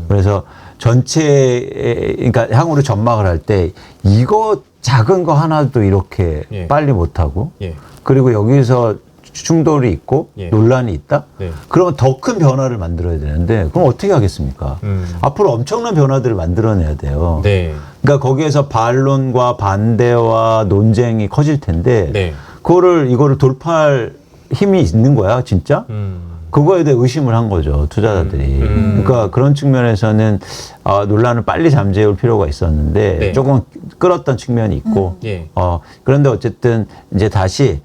그래서 그러니까 향후로 전망을 할 때 이거 작은 거 하나도 이렇게 예. 빨리 못하고 예. 그리고 여기서 충돌이 있고 예. 논란이 있다? 네. 그러면 더 큰 변화를 만들어야 되는데 그럼 어떻게 하겠습니까? 앞으로 엄청난 변화들을 만들어내야 돼요. 네. 그러니까 거기에서 반론과 반대와 논쟁이 커질 텐데 네. 이거를 돌파할 힘이 있는 거야, 진짜? 그거에 대해 의심을 한 거죠, 투자자들이. 그러니까 그런 측면에서는 논란을 빨리 잠재울 필요가 있었는데 네. 조금 끌었던 측면이 있고 예. 그런데 어쨌든 이제 다시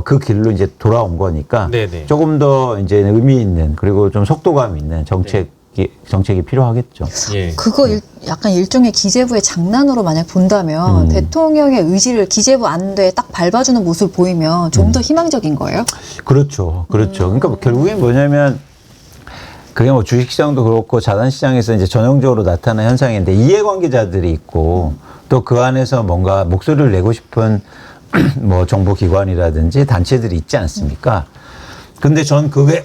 그 길로 이제 돌아온 거니까 네네. 조금 더 이제 의미 있는 그리고 좀 속도감 있는 정책이 필요하겠죠. 예. 그거 약간 일종의 기재부의 장난으로 만약 본다면 대통령의 의지를 기재부 안대에 딱 밟아주는 모습을 보이면 좀 더 희망적인 거예요? 그렇죠. 그러니까 결국엔 뭐냐면 그게 뭐 주식시장도 그렇고 자산시장에서 이제 전형적으로 나타나는 현상인데 이해관계자들이 있고 또 그 안에서 뭔가 목소리를 내고 싶은 뭐 정보기관이라든지 단체들이 있지 않습니까? 근데 전 그게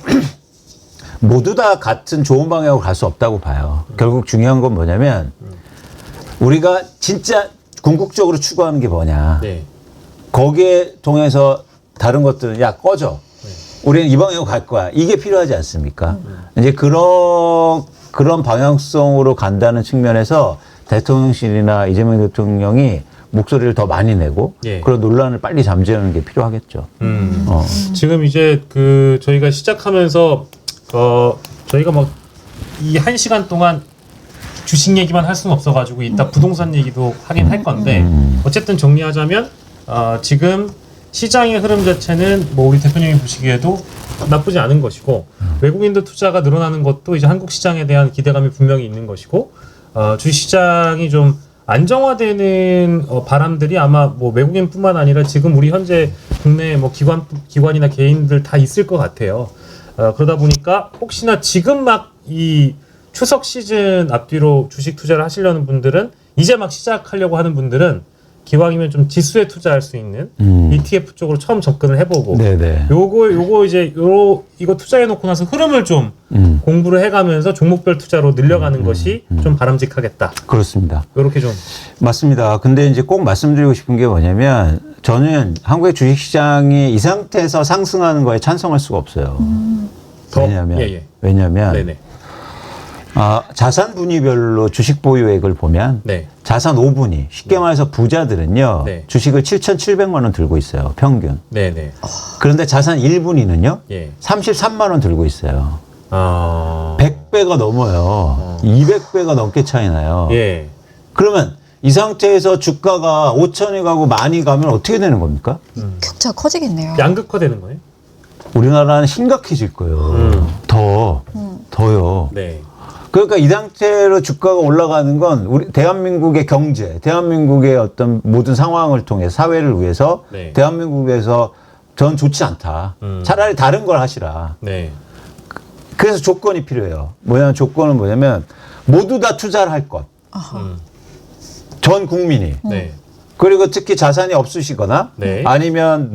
모두 다 같은 좋은 방향으로 갈 수 없다고 봐요. 결국 중요한 건 뭐냐면 우리가 진짜 궁극적으로 추구하는 게 뭐냐. 네. 거기에 통해서 다른 것들은 야 꺼져. 우리는 이 방향으로 갈 거야. 이게 필요하지 않습니까? 이제 그런 방향성으로 간다는 측면에서 대통령실이나 이재명 대통령이 목소리를 더 많이 내고 예. 그런 논란을 빨리 잠재우는 게 필요하겠죠. 지금 이제 저희가 시작하면서 저희가 막 이 1시간 동안 주식 얘기만 할 수는 없어가지고 이따 부동산 얘기도 하긴 할 건데 어쨌든 정리하자면 지금 시장의 흐름 자체는 뭐 우리 대표님이 보시기에도 나쁘지 않은 것이고 외국인들 투자가 늘어나는 것도 이제 한국 시장에 대한 기대감이 분명히 있는 것이고 주식 시장이 좀 안정화되는 바람들이 아마 뭐 외국인뿐만 아니라 지금 우리 현재 국내 뭐 기관이나 개인들 다 있을 것 같아요. 그러다 보니까 혹시나 지금 막 이 추석 시즌 앞뒤로 주식 투자를 하시려는 분들은 이제 막 시작하려고 하는 분들은 기왕이면 좀 지수에 투자할 수 있는 ETF 쪽으로 처음 접근을 해보고 네네. 요거 이제 이거 투자해 놓고 나서 흐름을 좀 공부를 해가면서 종목별 투자로 늘려가는 것이 좀 바람직하겠다. 그렇습니다. 요렇게 좀 맞습니다. 근데 이제 꼭 말씀드리고 싶은 게 뭐냐면 저는 한국의 주식시장이 이 상태에서 상승하는 거에 찬성할 수가 없어요. 왜냐면 네네. 자산 분위별로 주식 보유액을 보면 네. 자산 5분위 쉽게 말해서 부자들은요. 네. 주식을 7,700만 원 들고 있어요. 평균. 네네. 그런데 자산 1분위는요. 예. 33만 원 들고 있어요. 100배가 넘어요. 200배가 넘게 차이 나요. 예. 그러면 이 상태에서 주가가 5천이 가고 만이 가면 어떻게 되는 겁니까? 격차가 커지겠네요. 양극화되는 거예요? 우리나라는 심각해질 거예요. 더요. 네. 그러니까 이 상태로 주가가 올라가는 건 우리 대한민국의 경제, 대한민국의 어떤 모든 상황을 통해 사회를 위해서 네. 대한민국에서 전 좋지 않다. 차라리 다른 걸 하시라. 네. 그래서 조건이 필요해요. 조건은 뭐냐면 모두 다 투자를 할 것. 전 국민이. 네. 그리고 특히 자산이 없으시거나 네. 아니면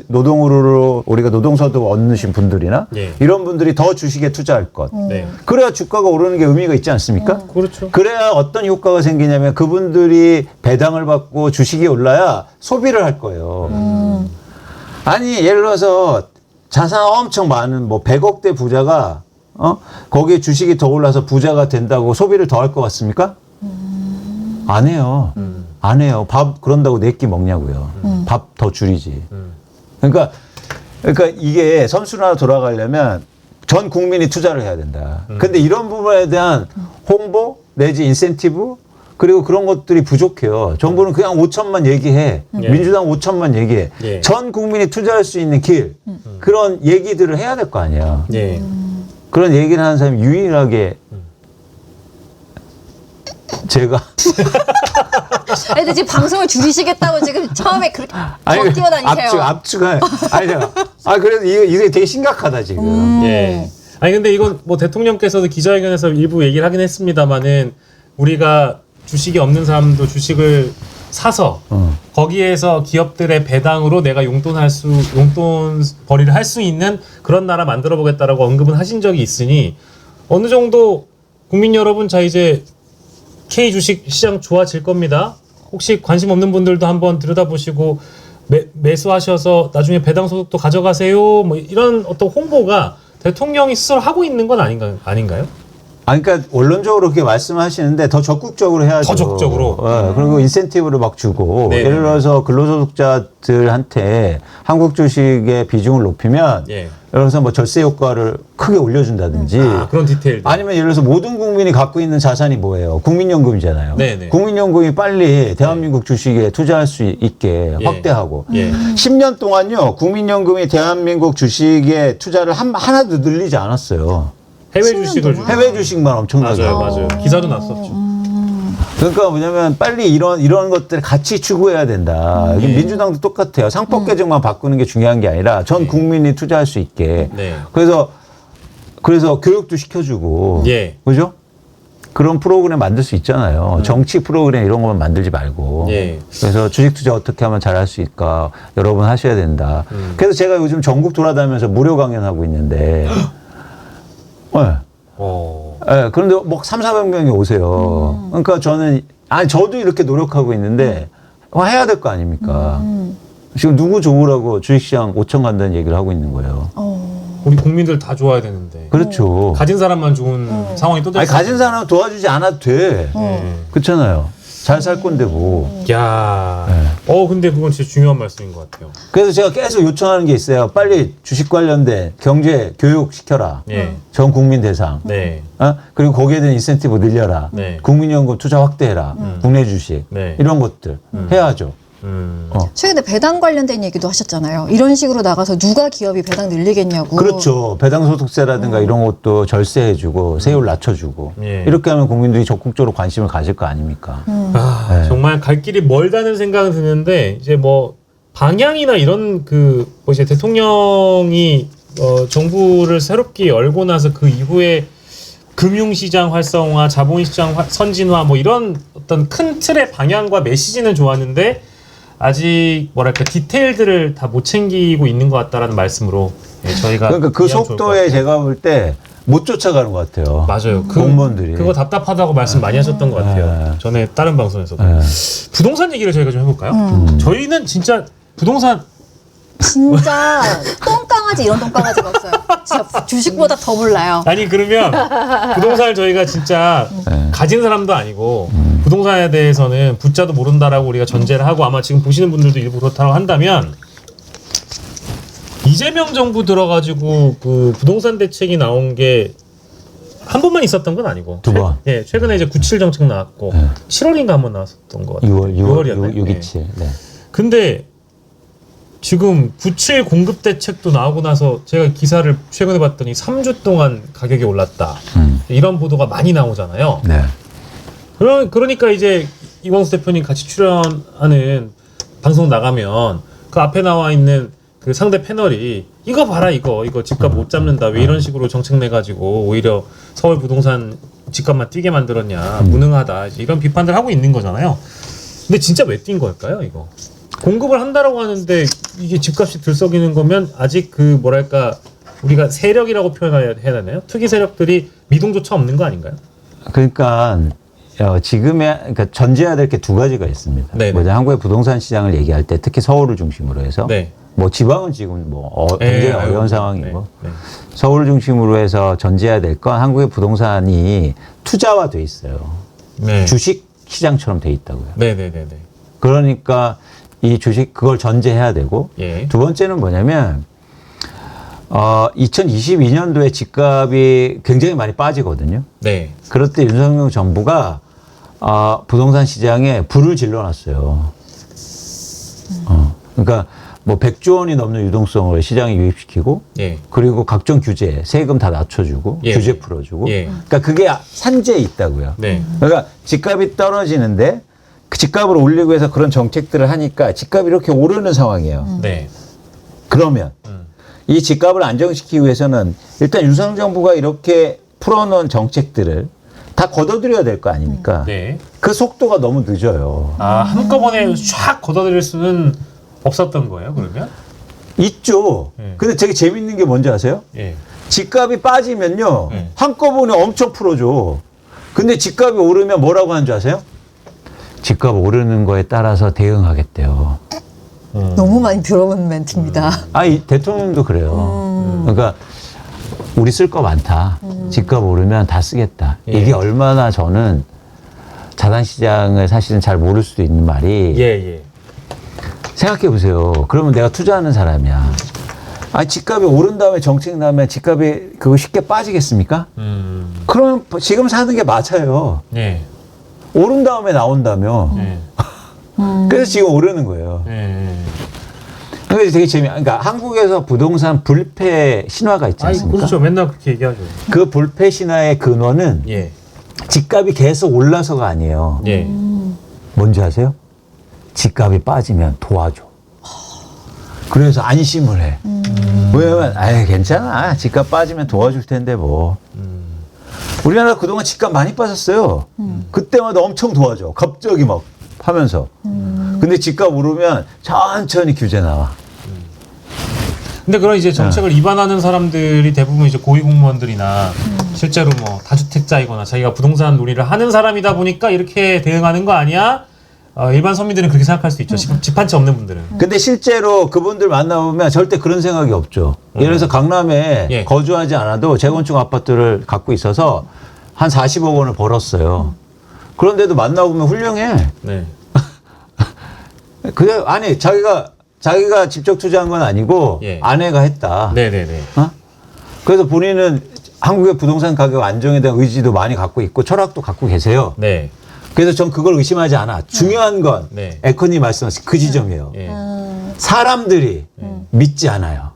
노동으로 우리가 노동소득 얻으신 분들이나 예. 이런 분들이 더 주식에 투자할 것. 네. 그래야 주가가 오르는 게 의미가 있지 않습니까? 그렇죠. 그래야 어떤 효과가 생기냐면 그분들이 배당을 받고 주식이 올라야 소비를 할 거예요. 아니 예를 들어서 자산 엄청 많은 뭐 100억대 부자가 거기에 주식이 더 올라서 부자가 된다고 소비를 더 할 것 같습니까? 안 해요. 안 해요. 밥 그런다고 4끼 먹냐고요. 밥 더 줄이지. 그러니까 이게 선순환으로 돌아가려면 전 국민이 투자를 해야 된다. 근데 이런 부분에 대한 홍보 내지 인센티브 그리고 그런 것들이 부족해요. 정부는 그냥 5천만 얘기해. 예. 민주당 5천만 얘기해. 예. 전 국민이 투자할 수 있는 길 그런 얘기들을 해야 될 거 아니야. 예. 그런 얘기를 하는 사람이 유일하게 제가 아니, 근데 지금 방송을 줄이시겠다고 지금 처음에 그렇게 뛰어다니세요. 압축한 그래도 이게 되게 심각하다 지금. 예. 아니 근데 이건 뭐 대통령께서도 기자회견에서 일부 얘기를 하긴 했습니다만은 우리가 주식이 없는 사람도 주식을 사서 거기에서 기업들의 배당으로 내가 용돈 벌이를 할 수 있는 그런 나라 만들어 보겠다라고 언급은 하신 적이 있으니 어느 정도 국민 여러분 자 이제 K 주식 시장 좋아질 겁니다. 혹시 관심 없는 분들도 한번 들여다보시고 매수하셔서 나중에 배당 소득도 가져가세요. 뭐 이런 어떤 홍보가 대통령이 스스로 하고 있는 건 아닌가요? 그러니까 원론적으로 그렇게 말씀하시는데 더 적극적으로 해야죠. 더 적극적으로. 그리고 인센티브를 막 주고 네네. 예를 들어서 근로소득자들한테 한국 주식의 비중을 높이면 예를 들어서 뭐 절세 효과를 크게 올려준다든지 그런 디테일. 아니면 예를 들어서 모든 국민이 갖고 있는 자산이 뭐예요? 국민연금이잖아요. 네네. 국민연금이 빨리 대한민국 주식에 투자할 수 있게 확대하고 10년 동안요 국민연금이 대한민국 주식에 투자를 하나도 늘리지 않았어요. 해외 주식을 해외 주식만 엄청나게. 맞아요. 기사도 났었죠. 그러니까 뭐냐면 빨리 이런 것들 같이 추구해야 된다. 민주당도 똑같아요. 상법 개정만 바꾸는 게 중요한 게 아니라 전 국민이 투자할 수 있게. 그래서 교육도 시켜주고. 그죠? 그런 프로그램 만들 수 있잖아요. 정치 프로그램 이런 것만 만들지 말고. 그래서 주식 투자 어떻게 하면 잘할 수 있을까 여러분 하셔야 된다. 그래서 제가 요즘 전국 돌아다니면서 무료 강연하고 있는데. 그런데 뭐 300~400명이 오세요. 그러니까 저는 저도 이렇게 노력하고 있는데 해야 될 거 아닙니까? 지금 누구 좋으라고 주식시장 5천 간다는 얘기를 하고 있는 거예요. 우리 국민들 다 좋아야 되는데. 그렇죠. 가진 사람만 좋은 상황이 또 됐어요. 가진 사람은 도와주지 않아도 돼. 그렇잖아요. 잘 살 건데 뭐. 야. 근데 그건 진짜 중요한 말씀인 것 같아요. 그래서 제가 계속 요청하는 게 있어요. 빨리 주식 관련된 경제 교육 시켜라. 전 국민 대상. 그리고 거기에 대한 인센티브 늘려라. 국민연금 투자 확대해라. 국내 주식. 이런 것들 해야죠. 최근에 배당 관련된 얘기도 하셨잖아요. 이런 식으로 나가서 누가 기업이 배당 늘리겠냐고. 그렇죠. 배당소득세라든가 이런 것도 절세해주고 세율 낮춰주고 이렇게 하면 국민들이 적극적으로 관심을 가질 거 아닙니까? 정말 갈 길이 멀다는 생각은 드는데 이제 뭐 방향이나 이런 뭐 이제 대통령이 정부를 새롭게 열고 나서 그 이후에 금융시장 활성화, 자본시장 선진화 뭐 이런 어떤 큰 틀의 방향과 메시지는 좋았는데 아직 뭐랄까 디테일들을 다 못 챙기고 있는 것 같다라는 말씀으로 저희가 그러니까 그 속도에 제가 볼 때 못 쫓아가는 것 같아요. 맞아요. 공무원들이 그거 답답하다고 말씀 많이 하셨던 것 같아요. 전에 다른 방송에서도. 부동산 얘기를 저희가 좀 해볼까요? 저희는 진짜 부동산 진짜 똥강아지 이런 똥강아지가 없어요. 진짜 주식보다 더 몰라요. 아니 그러면 부동산을 저희가 진짜 가진 사람도 아니고 부동산에 대해서는 부자도 모른다라고 우리가 전제를 하고 아마 지금 보시는 분들도 일부 그렇다고 한다면 이재명 정부 들어가지고 그 부동산 대책이 나온 게 한 번만 있었던 건 아니고 두 번. 최근에 이제 97 정책 나왔고 7월인가 한 번 나왔었던 것 같아요. 6월이었나요? 627. 근데 지금 97 공급 대책도 나오고 나서 제가 기사를 최근에 봤더니 3주 동안 가격이 올랐다. 이런 보도가 많이 나오잖아요. 그러니까 이제 이광수 대표님 같이 출연하는 방송 나가면 그 앞에 나와 있는 그 상대 패널이 이거 봐라 이거 집값 못 잡는다 왜 이런 식으로 정책 내가지고 오히려 서울 부동산 집값만 뛰게 만들었냐 무능하다 이런 비판들 하고 있는 거잖아요. 근데 진짜 왜 뛴 걸까요 이거? 공급을 한다라고 하는데 이게 집값이 들썩이는 거면 아직 그 뭐랄까 우리가 세력이라고 표현해야 되나요? 투기 세력들이 미동조차 없는 거 아닌가요? 그러니까 그러니까 전제해야 될 게 두 가지가 있습니다. 뭐냐 한국의 부동산 시장을 얘기할 때 특히 서울을 중심으로 해서 뭐 지방은 지금 굉장히 어려운 상황이고 서울을 중심으로 해서 전제해야 될 건 한국의 부동산이 투자화돼 있어요. 주식 시장처럼 돼 있다고요. 그러니까 이 주식 그걸 전제해야 되고 두 번째는 뭐냐면 2022년도에 집값이 굉장히 많이 빠지거든요. 그럴 때 윤석열 정부가 부동산 시장에 불을 질러놨어요. 그러니까 뭐 100조 원이 넘는 유동성을 시장에 유입시키고 그리고 각종 규제, 세금 다 낮춰주고 규제 풀어주고 그러니까 그게 산재에 있다고요. 그러니까 집값이 떨어지는데 그 집값을 올리기 위해서 그런 정책들을 하니까 집값이 이렇게 오르는 상황이에요. 그러면 이 집값을 안정시키기 위해서는 일단 윤석열 정부가 이렇게 풀어놓은 정책들을 다 걷어들여야 될 거 아닙니까? 그 속도가 너무 늦어요. 한꺼번에 쫙 걷어들일 수는 없었던 거예요, 그러면? 있죠. 근데 되게 재밌는 게 뭔지 아세요? 집값이 빠지면요. 한꺼번에 엄청 풀어줘. 근데 집값이 오르면 뭐라고 하는 줄 아세요? 집값 오르는 거에 따라서 대응하겠대요. 너무 많이 들어본 멘트입니다. 이 대통령도 그래요. 그러니까 우리 쓸 거 많다. 집값 오르면 다 쓰겠다. 예. 이게 얼마나 저는 자산시장을 사실은 잘 모를 수도 있는 말이 예. 생각해 보세요. 그러면 내가 투자하는 사람이야. 집값이 오른 다음에 정책 나면 집값이 그거 쉽게 빠지겠습니까? 그러면 지금 사는 게 맞아요. 예. 오른 다음에 나온다며. 예. 그래서 지금 오르는 거예요. 예. 그게 되게 그러니까 한국에서 부동산 불패 신화가 있지 않습니까? 그렇죠. 맨날 그렇게 얘기하죠. 그 불패 신화의 근원은 예. 집값이 계속 올라서가 아니에요. 예. 뭔지 아세요? 집값이 빠지면 도와줘. 그래서 안심을 해. 왜냐면 괜찮아. 집값 빠지면 도와줄 텐데 뭐. 우리나라 그동안 집값 많이 빠졌어요. 그때마다 엄청 도와줘. 갑자기 막 하면서. 근데 집값 오르면 천천히 규제 나와. 근데 그런 이제 정책을 위반하는 사람들이 대부분 이제 고위공무원들이나 실제로 뭐 다주택자이거나 자기가 부동산 놀이를 하는 사람이다 보니까 이렇게 대응하는 거 아니야? 일반 서민들은 그렇게 생각할 수 있죠. 집 한 채 없는 분들은. 근데 실제로 그분들 만나보면 절대 그런 생각이 없죠. 예를 들어서 강남에 예. 거주하지 않아도 재건축 아파트를 갖고 있어서 한 40억 원을 벌었어요. 그런데도 만나보면 훌륭해. 네. 그게 아니 자기가 직접 투자한 건 아니고 예. 아내가 했다. 네네네. 그래서 본인은 한국의 부동산 가격 안정에 대한 의지도 많이 갖고 있고 철학도 갖고 계세요. 네. 그래서 전 그걸 의심하지 않아. 중요한 건 네. 에코니 말씀하신 그 지점이에요. 예. 사람들이 믿지 않아요.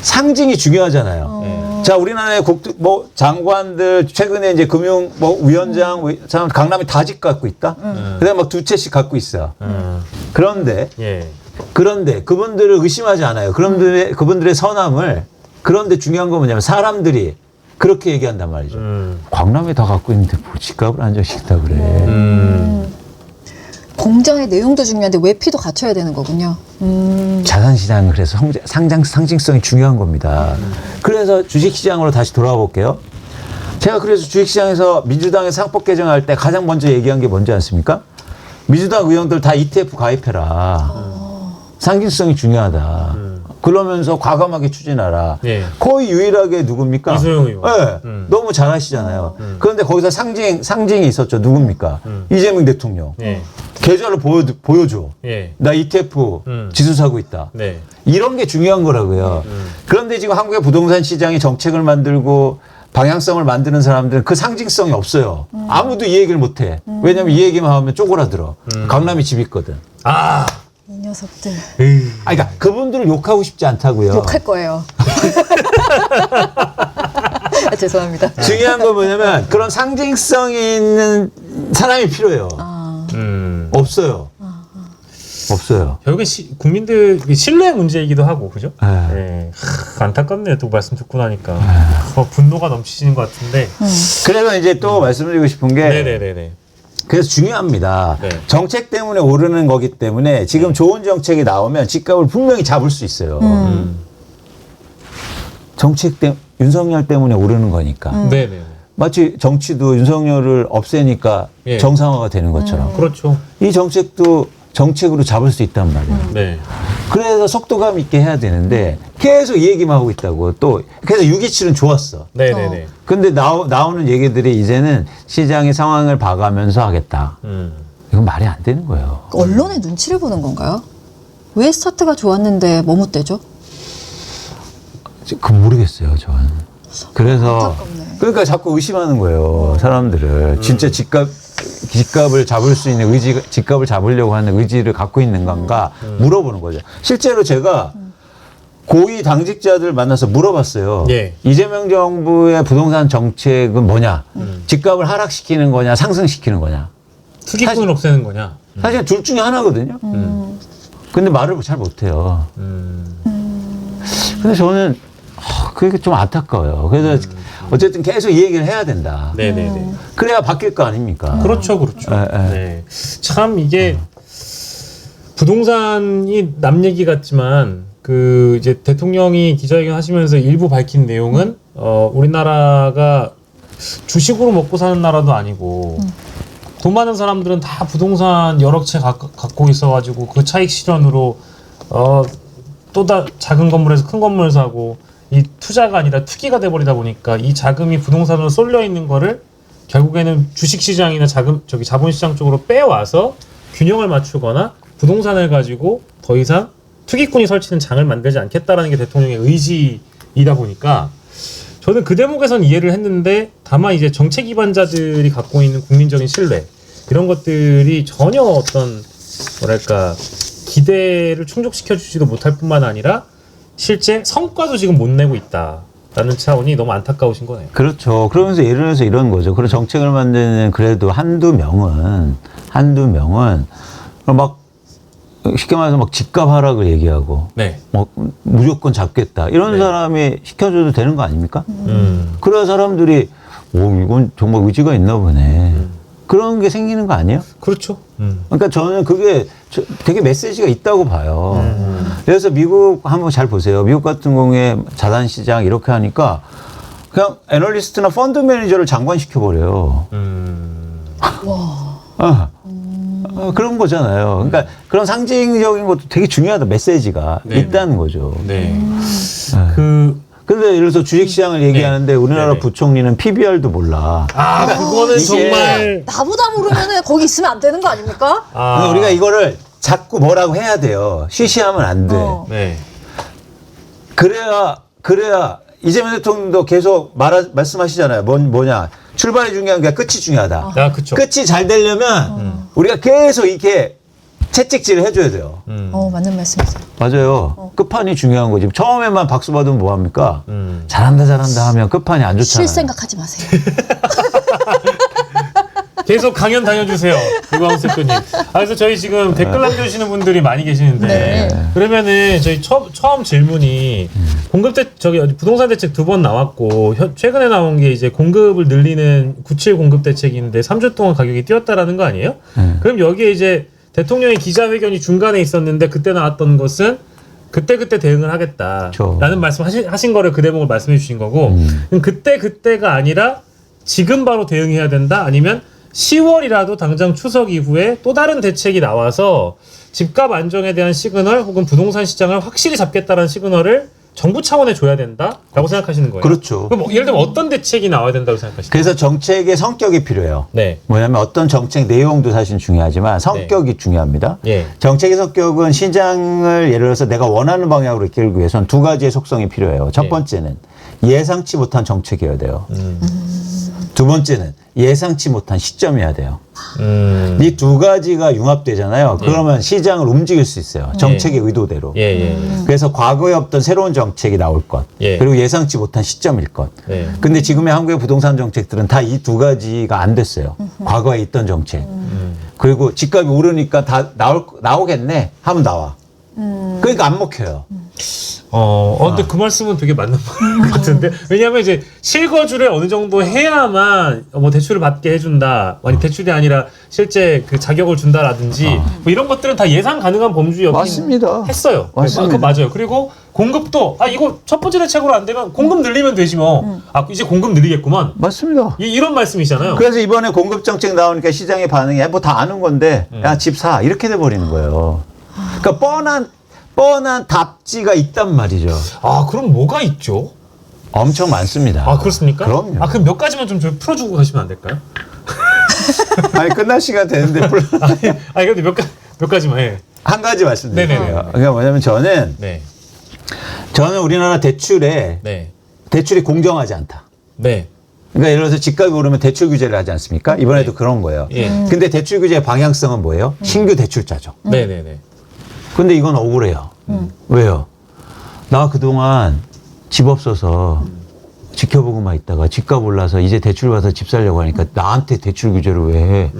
상징이 중요하잖아요. 자, 우리나라의 장관들 최근에 이제 금융 위원장 강남에 다 집 갖고 있다. 그다음에 막 2채씩 갖고 있어. 그런데 예. 그분들을 의심하지 않아요. 그분들의 선함을. 그런데 중요한 건 뭐냐면 사람들이 그렇게 얘기한단 말이죠. 강남에 다 갖고 있는데 뭐 집값을 안정시켰다 그래. 공정의 내용도 중요한데 외피도 갖춰야 되는 거군요. 자산시장은 그래서 상징성이 중요한 겁니다. 그래서 주식시장으로 다시 돌아와 볼게요. 제가 그래서 주식시장에서 민주당의 상법 개정할 때 가장 먼저 얘기한 게 뭔지 아십니까? 민주당 의원들 다 ETF 가입해라. 상징성이 중요하다. 그러면서 과감하게 추진하라. 예. 거의 유일하게 누굽니까? 이소영 의원. 네. 너무 잘하시잖아요. 그런데 거기서 상징이 있었죠. 누굽니까? 이재명 대통령. 예. 계좌를 보여줘. 예. 나 ETF 지수 사고 있다. 네. 이런 게 중요한 거라고요. 그런데 지금 한국의 부동산 시장이 정책을 만들고 방향성을 만드는 사람들은 그 상징성이 없어요. 아무도 이 얘기를 못 해. 왜냐면 이 얘기만 하면 쪼그라들어. 강남에 집 있거든. 이 녀석들. 그러니까 그분들을 욕하고 싶지 않다고요. 욕할 거예요. 죄송합니다. 중요한 건 뭐냐면 그런 상징성이 있는 사람이 필요해요. 없어요. 없어요. 결국엔 국민들 신뢰 문제이기도 하고 그죠? 네. 예. 안타깝네요. 또 말씀 듣고 나니까 분노가 넘치시는 것 같은데. 그래서 이제 또 말씀드리고 싶은 게 네네네네. 그래서 중요합니다. 네. 정책 때문에 오르는 거기 때문에 지금 좋은 정책이 나오면 집값을 분명히 잡을 수 있어요. 정책 때문에 윤석열 때문에 오르는 거니까. 네네. 마치 정치도 윤석열을 없애니까 예. 정상화가 되는 것처럼. 그렇죠. 이 정책도 정책으로 잡을 수 있단 말이에요. 네. 그래서 속도감 있게 해야 되는데 계속 이 얘기만 하고 있다고. 또 그래서 6.27은 좋았어. 네네네. 근데 나오는 얘기들이 이제는 시장의 상황을 봐가면서 하겠다. 이건 말이 안 되는 거예요. 언론의 눈치를 보는 건가요? 왜 스타트가 좋았는데 머뭇대죠? 그 모르겠어요, 저는. 그래서 안타깝네. 그러니까 자꾸 의심하는 거예요, 사람들을. 진짜 집값을 잡을 수 있는 집값을 잡으려고 하는 의지를 갖고 있는 건가 물어보는 거죠. 실제로 제가 고위 당직자들 만나서 물어봤어요. 예. 이재명 정부의 부동산 정책은 뭐냐? 집값을 하락시키는 거냐, 상승시키는 거냐? 투기꾼을 없애는 거냐? 사실 둘 중에 하나거든요. 근데 말을 잘 못해요. 근데 저는 그게 좀 안타까워요. 그래서 어쨌든 계속 이 얘기를 해야 된다. 네네네. 그래야 바뀔 거 아닙니까? 그렇죠, 그렇죠. 예, 예. 네. 참 이게 부동산이 남 얘기 같지만 그 이제 대통령이 기자회견 하시면서 일부 밝힌 내용은 우리나라가 주식으로 먹고 사는 나라도 아니고 돈 많은 사람들은 다 부동산 여러 채 갖고 있어가지고 그 차익 실현으로 작은 건물에서 큰 건물 사고 이 투자가 아니라 투기가 돼버리다 보니까 이 자금이 부동산으로 쏠려 있는 거를 결국에는 주식시장이나 자본시장 쪽으로 빼와서 균형을 맞추거나 부동산을 가지고 더 이상 투기꾼이 설치는 장을 만들지 않겠다라는 게 대통령의 의지이다 보니까 저는 그 대목에선 이해를 했는데 다만 이제 정책 기반자들이 갖고 있는 국민적인 신뢰 이런 것들이 전혀 어떤 뭐랄까 기대를 충족시켜 주지도 못할 뿐만 아니라 실제 성과도 지금 못 내고 있다라는 차원이 너무 안타까우신 거네요. 그렇죠. 그러면서 예를 들어서 이런 거죠. 그런 정책을 만드는 그래도 한두 명은 막 쉽게 말해서 막 집값 하락을 얘기하고 네. 무조건 잡겠다 이런 사람이 시켜줘도 되는 거 아닙니까? 그래야 사람들이 이건 정말 의지가 있나 보네. 그런 게 생기는 거 아니에요? 그렇죠. 그러니까 저는 그게 되게 메시지가 있다고 봐요. 그래서 미국 한번 잘 보세요. 미국 같은 경우에 자산 시장 이렇게 하니까 그냥 애널리스트나 펀드 매니저를 장관시켜버려요. 그런 거잖아요. 그러니까 그런 상징적인 것도 되게 중요하다. 메시지가 있다는 거죠. 네. 근데 예를 들어서 주식시장을 얘기하는데 우리나라 부총리는 PBR도 몰라. 그거는 정말 나보다 모르면은 거기 있으면 안 되는 거 아닙니까? 근데 우리가 이거를 자꾸 뭐라고 해야 돼요. 쉬쉬하면 안 돼. 네. 그래야 이재명 대통령도 계속 말씀하시잖아요. 뭐냐. 출발이 중요한 게 끝이 중요하다. 그쵸. 끝이 잘 되려면 우리가 계속 이렇게 채찍질을 해줘야 돼요. 맞는 말씀이세요. 맞아요. 끝판이 중요한 거지. 처음에만 박수 받으면 뭐합니까? 잘한다 하면 끝판이 안 좋잖아요. 쉴 생각하지 마세요. 계속 강연 다녀주세요. 유광수 대표님. 그래서 저희 지금 댓글 남겨주시는 분들이 많이 계시는데 네. 그러면은 저희 처음 질문이 부동산 대책 2번 나왔고 최근에 나온 게 이제 공급을 늘리는 97 공급 대책인데 3주 동안 가격이 뛰었다라는 거 아니에요? 그럼 여기에 이제 대통령의 기자회견이 중간에 있었는데 그때 나왔던 것은 그때 대응을 하겠다라는 그렇죠. 말씀 하신 거를 그 대목을 말씀해 주신 거고 그럼 그때가 아니라 지금 바로 대응해야 된다? 아니면 10월이라도 당장 추석 이후에 또 다른 대책이 나와서 집값 안정에 대한 시그널 혹은 부동산 시장을 확실히 잡겠다는 시그널을 정부 차원에 줘야 된다라고 생각하시는 거예요? 그렇죠. 그럼 예를 들면 어떤 대책이 나와야 된다고 생각하시나요? 그래서 정책의 성격이 필요해요. 네. 뭐냐면 어떤 정책 내용도 사실 중요하지만 성격이 중요합니다. 예. 정책의 성격은 시장을 예를 들어서 내가 원하는 방향으로 이끌기 위해서는 두 가지의 속성이 필요해요. 첫 번째는 예상치 못한 정책이어야 돼요. 두 번째는 예상치 못한 시점이어야 돼요. 이 두 가지가 융합되잖아요. 그러면 시장을 움직일 수 있어요. 정책의 의도대로. 그래서 과거에 없던 새로운 정책이 나올 것. 그리고 예상치 못한 시점일 것. 근데 지금의 한국의 부동산 정책들은 다 이 두 가지가 안 됐어요. 과거에 있던 정책. 그리고 집값이 오르니까 다 나오겠네 하면 나와. 그러니까 안 먹혀요. 근데 그 말씀은 되게 맞는 말 같은데. 왜냐면 이제 실거주를 어느 정도 해야만 뭐 대출을 받게 해준다. 아니, 대출이 아니라 실제 그 자격을 준다라든지 뭐 이런 것들은 다 예상 가능한 범주였긴 맞습니다. 했어요. 맞습니다. 그거 맞아요. 그리고 공급도, 이거 첫 번째 대책으로 안 되면 공급 늘리면 되지 뭐. 이제 공급 늘리겠구만. 맞습니다. 이런 말씀이잖아요. 그래서 이번에 공급 정책 나오니까 시장의 반응이 뭐 다 아는 건데 야, 집 사. 이렇게 돼 버리는 거예요. 그러니까 뻔한 답지가 있단 말이죠. 그럼 뭐가 있죠? 엄청 많습니다. 그렇습니까? 그럼요. 그럼 몇 가지만 좀 풀어주고 가시면 안 될까요? 아니, 끝날 시간 되는데. 근데 몇 가지만, 예. 한 가지 말씀드릴게요. 네네. 그러니까 뭐냐면 저는 우리나라 대출이 공정하지 않다. 네. 그러니까 예를 들어서 집값이 오르면 대출 규제를 하지 않습니까? 이번에도 그런 거예요. 근데 대출 규제의 방향성은 뭐예요? 신규 대출자죠. 네네네. 근데 이건 억울해요. 왜요? 나 그동안 집 없어서 지켜보고만 있다가 집값 올라서 이제 대출 받아서 집 살려고 하니까 나한테 대출 규제를 왜 해?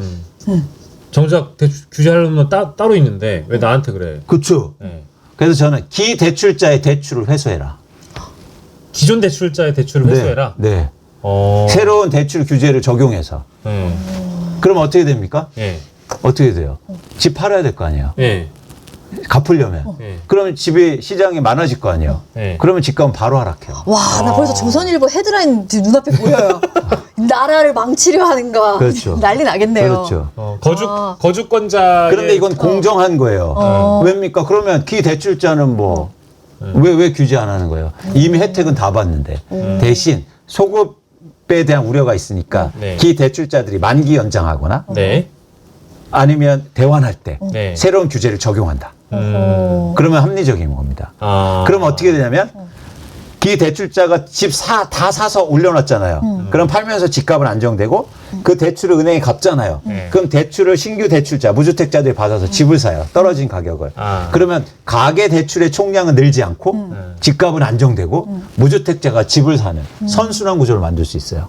정작 대출 규제하려면 따로 있는데 왜 나한테 그래? 그렇죠. 네. 그래서 저는 기대출자의 대출을 회수해라. 기존 대출자의 대출을 회수해라? 네. 새로운 대출 규제를 적용해서. 그럼 어떻게 됩니까? 어떻게 돼요? 집 팔아야 될 거 아니에요? 갚으려면. 그러면 시장이 많아질 거 아니에요? 그러면 집값은 바로 하락해요. 와, 나 벌써 조선일보 헤드라인 지금 눈앞에 보여요. 나라를 망치려 하는가. 그렇죠. 난리 나겠네요. 그렇죠. 거주권자. 그런데 이건 공정한 거예요. 왜입니까? 그러면 기대출자는 뭐 왜 규제 안 하는 거예요? 이미 혜택은 다 받는데 대신 소급에 대한 우려가 있으니까 네. 기대출자들이 만기 연장하거나 네. 아니면 대환할 때 네. 새로운 규제를 적용한다. 그러면 합리적인 겁니다. 아. 그러면 어떻게 되냐면 기대출자가 집 다 사서 올려놨잖아요. 그럼 팔면서 집값은 안정되고 그 대출을 은행에 갚잖아요. 그럼 대출을 신규 대출자, 무주택자들이 받아서 집을 사요. 떨어진 가격을. 그러면 가계 대출의 총량은 늘지 않고 집값은 안정되고 무주택자가 집을 사는 선순환 구조를 만들 수 있어요.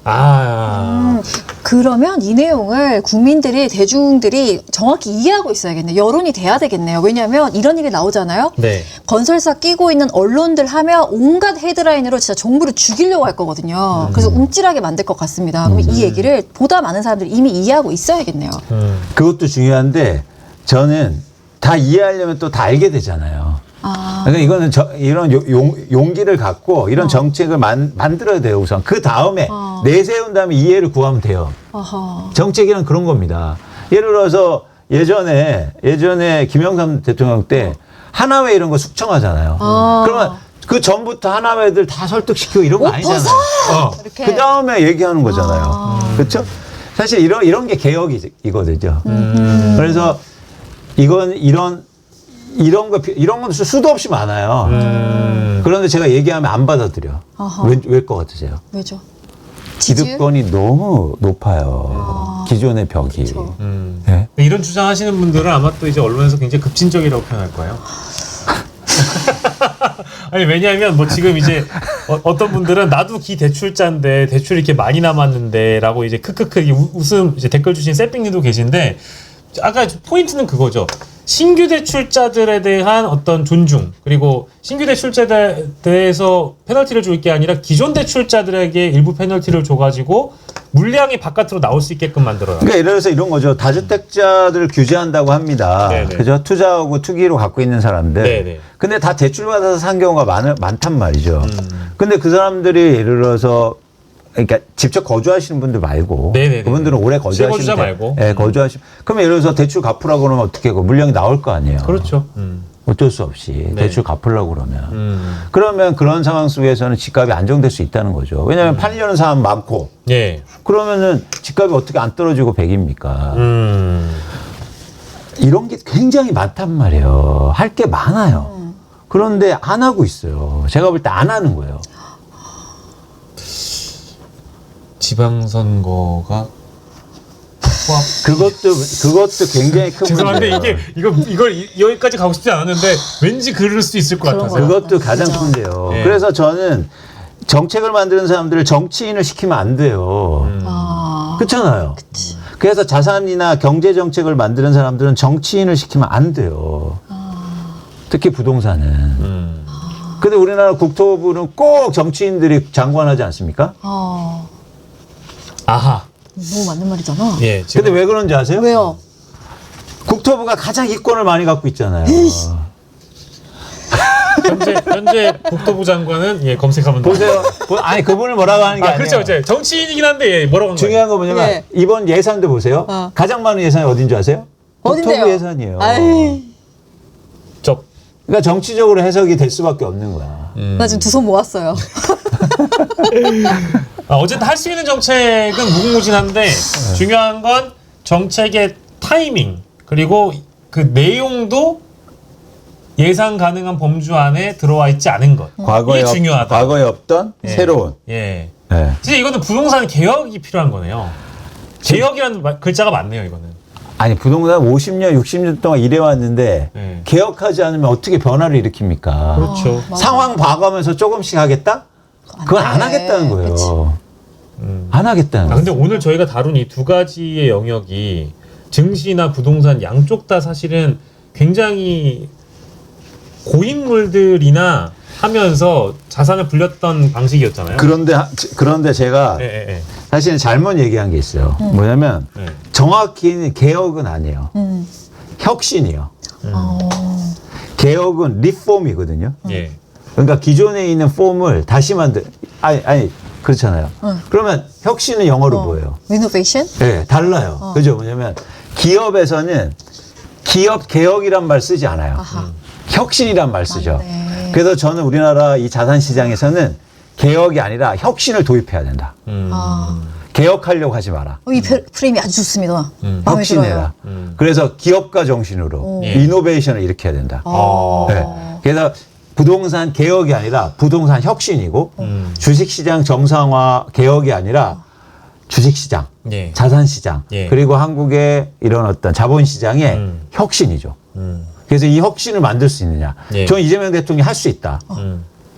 그러면 이 내용을 국민들이, 대중들이 정확히 이해하고 있어야겠네요. 여론이 돼야 되겠네요. 왜냐하면 이런 일이 나오잖아요. 네. 건설사 끼고 있는 언론들 하면 온갖 헤드라인으로 진짜 정부를 죽이려고 할 거거든요. 그래서 움찔하게 만들 것 같습니다. 그럼 이 얘기를 보다 많은 사람들이 이미 이해하고 있어야겠네요. 그것도 중요한데 저는 다 이해하려면 또 다 알게 되잖아요. 그러니까 이거는 이런 용기를 갖고 이런 정책을 만들어야 돼요, 우선. 그 다음에 내세운 다음에 이해를 구하면 돼요. 정책이란 그런 겁니다. 예를 들어서 예전에 김영삼 대통령 때 하나회 이런 거 숙청하잖아요. 그러면 그 전부터 하나회들 다 설득시키고 이런 거 아니잖아요. 이렇게. 그 다음에 얘기하는 거잖아요. 그렇죠? 사실 이런 게 개혁이거든요. 그래서 이런 건 수도 없이 많아요. 그런데 제가 얘기하면 안 받아들여. 왜일 것 같으세요? 왜죠? 지지율? 기득권이 너무 높아요. 기존의 벽이. 네? 이런 주장하시는 분들은 아마 또 이제 언론에서 굉장히 급진적이라고 표현할 거예요. 아니 왜냐하면 뭐 지금 이제 어떤 분들은 나도 기대출자인데 대출이 이렇게 많이 남았는데라고 이제 크크크 웃음 이제 댓글 주신 세핑님도 계신데 아까 포인트는 그거죠. 신규 대출자들에 대한 어떤 존중 그리고 신규 대출자들에 대해서 페널티를 줄 게 아니라 기존 대출자들에게 일부 페널티를 줘가지고 물량이 바깥으로 나올 수 있게끔 만들어요. 그러니까 예를 들어서 이런 거죠. 다주택자들을 규제한다고 합니다. 네네. 그죠? 투자하고 투기로 갖고 있는 사람들. 네네. 근데 다 대출받아서 산 경우가 많단 말이죠. 근데 그 사람들이 예를 들어서 그러니까 직접 거주하시는 분들 말고 네네네. 그분들은 오래 거주하시는 실거주자 말고. 네, 그러면 예를 들어서 대출 갚으라고 그러면 어떻게 하고 물량이 나올 거 아니에요. 그렇죠. 어쩔 수 없이 네. 대출 갚으려고 그러면 그러면 그런 상황 속에서는 집값이 안정될 수 있다는 거죠. 왜냐하면 팔려는 사람 많고 예. 그러면은 집값이 어떻게 안 떨어지고 100입니까? 이런 게 굉장히 많단 말이에요. 할 게 많아요. 그런데 안 하고 있어요. 제가 볼 때 안 하는 거예요. 지방선거가 그것도 굉장히 큰 죄송한데 문제예요. 이걸 여기까지 가고 싶지 않았는데 왠지 그럴 수 있을 것 같아서. 그것도 가장 큰 문제예요. 네. 그래서 저는 정책을 만드는 사람들을 정치인을 시키면 안 돼요. 그렇잖아요. 그래서 자산이나 경제 정책을 만드는 사람들은 정치인을 시키면 안 돼요. 특히 부동산은. 근데 우리나라 국토부는 꼭 정치인들이 장관하지 않습니까? 아하. 너무 맞는 말이잖아. 예. 지금 근데 왜 그런지 아세요? 왜요? 국토부가 가장 이권을 많이 갖고 있잖아요. 현재 국토부 장관은 예 검색하면 보세요. 아니 그분을 뭐라고 하는 게 아니에요. 그렇죠. 이제 정치인이긴 한데 예, 뭐라고 하는 중요한 건 뭐냐면 네. 이번 예산도 보세요. 가장 많은 예산이 어딘 줄 아세요? 어딘데요? 국토부 예산이에요. 아이, 적. 그러니까 정치적으로 해석이 될 수밖에 없는 거야. 나 지금 두 손 모았어요. 어쨌든 할 수 있는 정책은 무궁무진한데 중요한 건 정책의 타이밍 그리고 그 내용도 예상 가능한 범주 안에 들어와 있지 않은 것. 이게 중요하다. 과거에 없던 예. 새로운. 예. 네. 진짜 이거는 부동산 개혁이 필요한 거네요. 개혁이라는 글자가 맞네요, 이거는. 아니 부동산 50년, 60년 동안 일해왔는데 네. 개혁하지 않으면 어떻게 변화를 일으킵니까? 그렇죠. 맞아. 상황 봐가면서 조금씩 하겠다? 그건 안 돼. 하겠다는 거예요. 그치. 안 하겠다는 거예요. 근데 오늘 저희가 다룬 이 두 가지의 영역이 증시나 부동산 양쪽 다 사실은 굉장히 고인물들이나 하면서 자산을 불렸던 방식이었잖아요. 그런데 제가 예. 사실은 잘못 얘기한 게 있어요. 뭐냐면 네. 정확히는 개혁은 아니에요. 혁신이요. 개혁은 리폼이거든요. 예. 그러니까 기존에 있는 폼을 다시 만들. 아니 그렇잖아요. 그러면 혁신은 영어로 뭐예요? Innovation? 네, 달라요. 그죠? 뭐냐면 기업에서는 기업 개혁이란 말 쓰지 않아요. 혁신이란 말 쓰죠. 맞네. 그래서 저는 우리나라 이 자산 시장에서는 개혁이 아니라 혁신을 도입해야 된다. 개혁하려고 하지 마라. 이 프레임이 아주 좋습니다. 마음에 혁신해라. 들어요. 그래서 기업가 정신으로 이노베이션을 일으켜야 된다. 네. 그래서 부동산 개혁이 아니라 부동산 혁신이고 주식시장 정상화 개혁이 아니라 주식시장, 예. 자산시장, 예. 그리고 한국의 이런 어떤 자본시장의 혁신이죠. 그래서 이 혁신을 만들 수 있느냐. 예. 저는 이재명 대통령이 할 수 있다.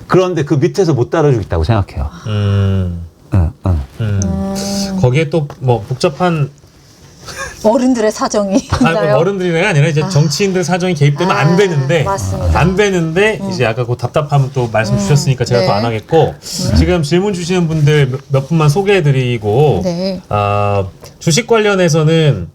그런데 그 밑에서 못 따라주고 있다고 생각해요. 거기에 또 뭐 복잡한 어른들의 사정이 뭐 있나요? 어른들이 아니라 이제 정치인들 사정이 개입되면 안 되는데 맞습니다. 안 되는데 이제 아까 그 답답함 또 말씀 주셨으니까 제가 네. 또 안 하겠고 지금 질문 주시는 분들 몇 분만 소개해드리고 네. 주식 관련해서는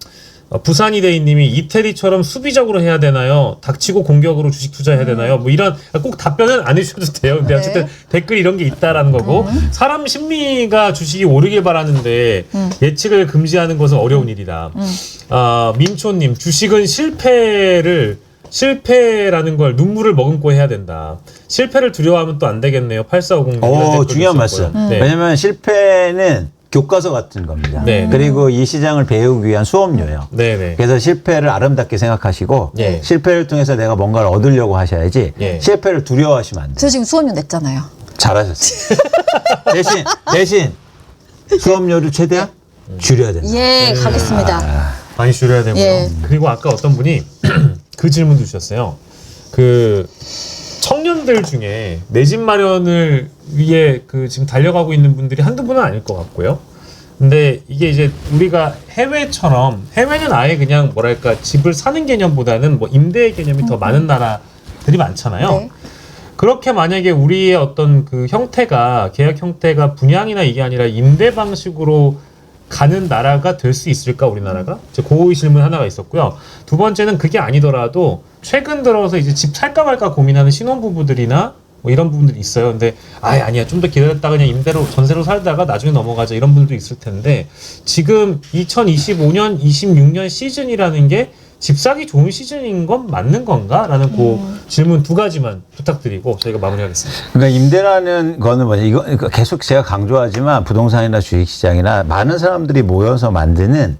부산이 대인님이 이태리처럼 수비적으로 해야 되나요? 닥치고 공격으로 주식 투자해야 되나요? 뭐 이런 꼭 답변은 안 해주셔도 돼요. 근데 네. 어쨌든 댓글 이런 게 있다라는 거고 사람 심리가 주식이 오르길 바라는데 예측을 금지하는 것은 어려운 일이다. 민초님 주식은 실패라는 걸 눈물을 머금고 해야 된다. 실패를 두려워하면 또 안 되겠네요. 8450님. 중요한 말씀. 네. 왜냐면 실패는 교과서 같은 겁니다. 네. 그리고 이 시장을 배우기 위한 수업료예요. 네네. 그래서 실패를 아름답게 생각하시고 예. 실패를 통해서 내가 뭔가를 얻으려고 하셔야지 예. 실패를 두려워하시면 안 돼요. 저 지금 수업료 냈잖아요. 잘하셨어요. 대신 수업료를 최대한 줄여야 된다. 예, 가겠습니다. 많이 줄여야 되고요. 예. 그리고 아까 어떤 분이 그 질문도 주셨어요. 그 청년들 중에 내 집 마련을 위해 그 지금 달려가고 있는 분들이 한두 분은 아닐 것 같고요. 근데 이게 이제 우리가 해외는 아예 그냥 뭐랄까 집을 사는 개념보다는 뭐 임대의 개념이 더 많은 나라들이 많잖아요. 네. 그렇게 만약에 우리의 어떤 그 형태가 계약 형태가 분양이나 이게 아니라 임대 방식으로 가는 나라가 될 수 있을까 우리나라가? 그 질문 하나가 있었고요. 두 번째는 그게 아니더라도 최근 들어서 이제 집 살까 말까 고민하는 신혼부부들이나 뭐 이런 부분들이 있어요. 근데 아니야 좀 더 기다렸다가 그냥 임대로 전세로 살다가 나중에 넘어가자 이런 분들도 있을 텐데 지금 2025년 26년 시즌이라는 게 집 사기 좋은 시즌인 건 맞는 건가? 라는 그 질문 두 가지만 부탁드리고 저희가 마무리하겠습니다. 그러니까 임대라는 거는 뭐냐, 이거 계속 제가 강조하지만 부동산이나 주식시장이나 많은 사람들이 모여서 만드는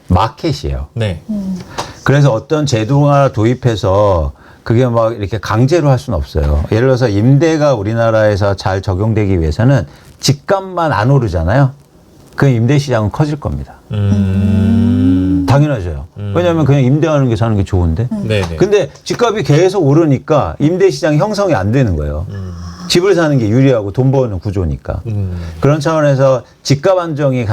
마켓이에요. 네. 그래서 어떤 제도가 도입해서 그게 막 이렇게 강제로 할 수는 없어요. 예를 들어서 임대가 우리나라에서 잘 적용되기 위해서는 집값만 안 오르잖아요. 그 임대 시장은 커질 겁니다. 당연하죠. 왜냐하면 그냥 임대하는 게 사는 게 좋은데. 네네. 근데 집값이 계속 오르니까 임대 시장이 형성이 안 되는 거예요. 집을 사는 게 유리하고 돈 버는 구조니까. 그런 차원에서 집값 안정이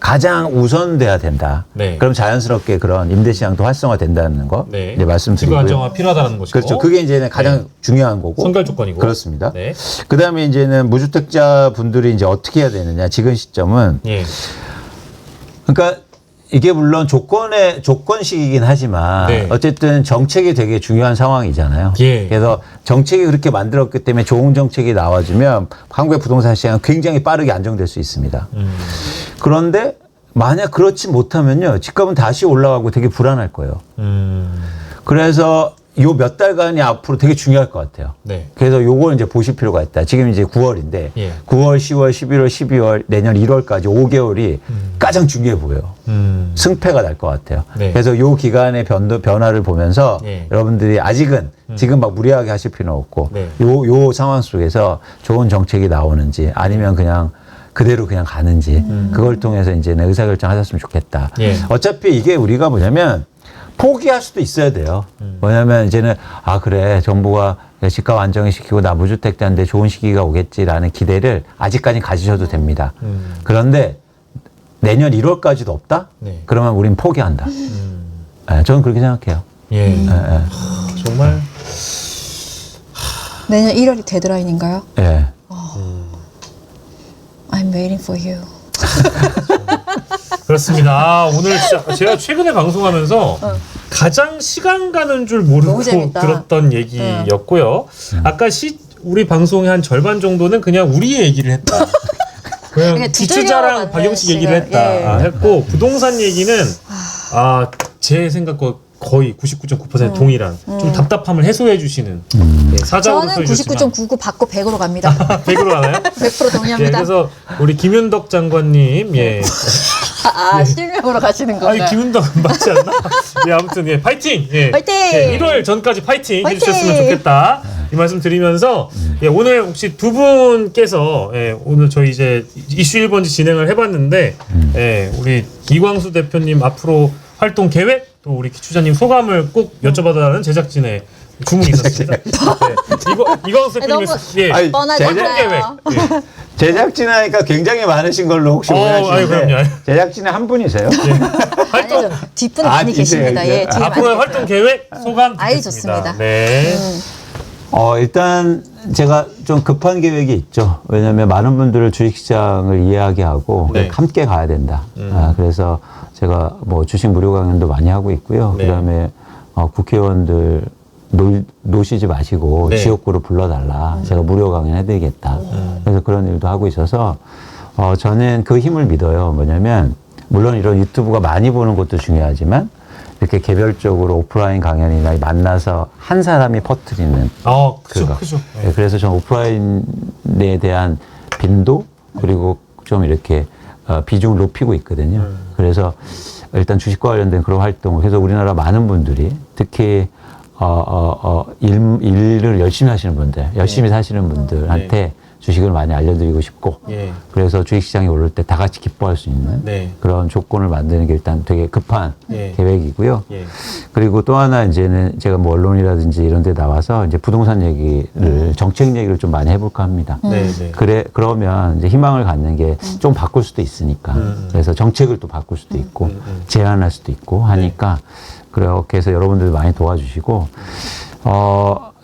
가장 우선돼야 된다. 네. 그럼 자연스럽게 그런 임대 시장도 활성화된다는 거 네. 이제 말씀드리고요. 지구 안정화 필요하다는 것이고. 그렇죠. 그게 이제 가장 중요한 거고. 선결 조건이고. 그렇습니다. 네. 그다음에 이제는 무주택자 분들이 이제 어떻게 해야 되느냐. 지금 시점은 예. 그러니까 이게 물론 조건식이긴 하지만 네. 어쨌든 정책이 되게 중요한 상황이잖아요. 예. 그래서 정책이 그렇게 만들었기 때문에 좋은 정책이 나와주면 한국의 부동산 시장은 굉장히 빠르게 안정될 수 있습니다. 그런데 만약 그렇지 못하면요. 집값은 다시 올라가고 되게 불안할 거예요. 그래서 요 몇 달간이 앞으로 되게 중요할 것 같아요. 네. 그래서 요걸 이제 보실 필요가 있다. 지금 이제 9월인데 예. 9월, 10월, 11월, 12월, 내년 1월까지 5개월이 가장 중요해 보여요. 승패가 날 것 같아요. 네. 그래서 요 기간의 변화를 보면서 예. 여러분들이 아직은 지금 막 무리하게 하실 필요는 없고 네. 요 상황 속에서 좋은 정책이 나오는지 아니면 그냥 그대로 그냥 가는지 그걸 통해서 이제는 의사결정하셨으면 좋겠다. 예. 어차피 이게 우리가 뭐냐면 포기할 수도 있어야 돼요. 뭐냐면 이제는 그래 정부가 집값 안정시키고 나 무주택자인데 좋은 시기가 오겠지라는 기대를 아직까지 가지셔도 됩니다. 그런데 내년 1월까지도 없다? 네. 그러면 우린 포기한다. 저는 그렇게 생각해요. 예. 정말 내년 1월이 데드라인인가요? 예. I'm waiting for you. 그렇습니다. 오늘 진짜 제가 최근에 방송하면서 가장 시간 가는 줄 너무 모르고 재밌다. 들었던 얘기였고요. 아까 우리 방송의 한 절반 정도는 그냥 우리의 얘기를 했다. 그냥 그러니까 기초자랑 두들겨 박영식 맞는 얘기를 했다. 예. 했고 부동산 얘기는 제 생각과 거의 99.9% 동일한 좀 답답함을 해소해 주시는 사자으로 저는 표현하셨지만 99.99 받고 100으로 갑니다. 100으로 하나요? 100% 예, 동의합니다. 그래서 우리 김윤덕 장관님 실명으로 가시는 건가요? 아니 김윤덕은 맞지 않나? 예, 아무튼 파이팅! 파이팅! 1월 전까지 파이팅 파이팅! 해주셨으면 좋겠다. 이 말씀 드리면서 오늘 혹시 두 분께서 오늘 저희 이제 이슈 1번지 진행을 해봤는데 우리 이광수 대표님 앞으로 활동 계획 또 우리 기추자님 소감을 꼭 여쭤봐달라는 제작진의 주문이 있었습니다. 이광수 대표님의 너무 뻔하지 활동 계획. 않아요. 제작진 하니까 굉장히 많으신 걸로 혹시 아유, 오해하시는데 그럼요. 제작진에 한 분이세요? 아니죠. 뒷분에 많이 있어요, 계십니다. 예, 뒤에 앞으로의 많이 활동 계획 소감 아이, 듣겠습니다. 좋습니다. 네. 일단 제가 좀 급한 계획이 있죠. 왜냐하면 많은 분들을 주식시장을 이해하게 하고 네. 함께 가야 된다. 그래서 제가 뭐 주식 무료 강연도 많이 하고 있고요. 네. 그다음에 국회의원들 노시지 마시고 네. 지역구로 불러달라. 제가 무료 강연 해드리겠다. 그래서 그런 일도 하고 있어서 저는 그 힘을 믿어요. 뭐냐면 물론 이런 유튜브가 많이 보는 것도 중요하지만 이렇게 개별적으로 오프라인 강연이나 만나서 한 사람이 퍼뜨리는 그죠, 그죠. 네, 그래서 저는 오프라인에 대한 빈도 그리고 좀 이렇게 비중을 높이고 있거든요. 그래서 일단 주식과 관련된 그런 활동을 그래서 우리나라 많은 분들이 특히 일을 열심히 하시는 분들, 열심히 사시는 분들한테 주식을 많이 알려드리고 싶고 그래서 주식시장이 오를 때 다 같이 기뻐할 수 있는 그런 조건을 만드는 게 일단 되게 급한 계획이고요. 그리고 또 하나 이제는 제가 뭐 언론이라든지 이런 데 나와서 이제 부동산 얘기를 정책 얘기를 좀 많이 해볼까 합니다. 그러면 이제 희망을 갖는 게 좀 바꿀 수도 있으니까 그래서 정책을 또 바꿀 수도 있고 제안할 수도 있고 하니까 그렇게 해서 여러분들 많이 도와주시고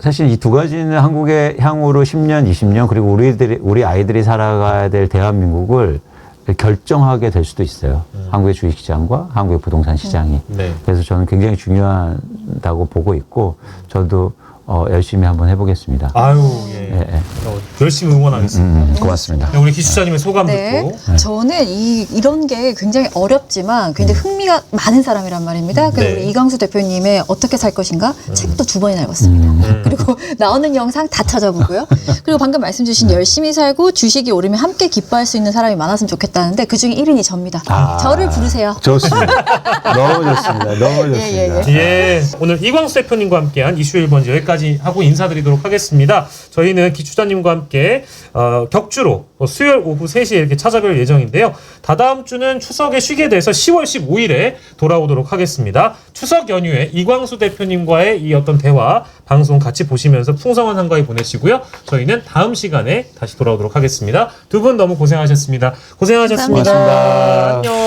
사실 이 두 가지는 한국의 향후로 10년, 20년 그리고 우리 아이들이 살아가야 될 대한민국을 결정하게 될 수도 있어요. 한국의 주식시장과 한국의 부동산 시장이. 그래서 저는 굉장히 중요하다고 보고 있고 저도 열심히 한번 해보겠습니다. 열심히 응원하겠습니다. 고맙습니다. 우리 기수자님의 소감 네. 듣고. 저는 이런 게 굉장히 어렵지만 굉장히 흥미가 많은 사람이란 말입니다. 그리고 우리 이광수 대표님의 어떻게 살 것인가 책도 2번이나 읽었습니다. 그리고 나오는 영상 다 찾아보고요. 그리고 방금 말씀 주신 열심히 살고 주식이 오르면 함께 기뻐할 수 있는 사람이 많았으면 좋겠다는데 그중에 1인이 접니다. 저를 부르세요. 좋습니다. 너무 좋습니다. 너무 좋습니다. 오늘 이광수 대표님과 함께한 이슈 1번지 여기까지 하고 인사드리도록 하겠습니다. 저희는 기추자님과 함께 격주로 수요일 오후 3시에 이렇게 찾아뵐 예정인데요. 다다음 주는 추석에 쉬게 돼서 10월 15일에 돌아오도록 하겠습니다. 추석 연휴에 이광수 대표님과의 이 어떤 대화 방송 같이 보시면서 풍성한 한가위 보내시고요. 저희는 다음 시간에 다시 돌아오도록 하겠습니다. 두 분 너무 고생하셨습니다. 고생하셨습니다. 고맙습니다. 안녕.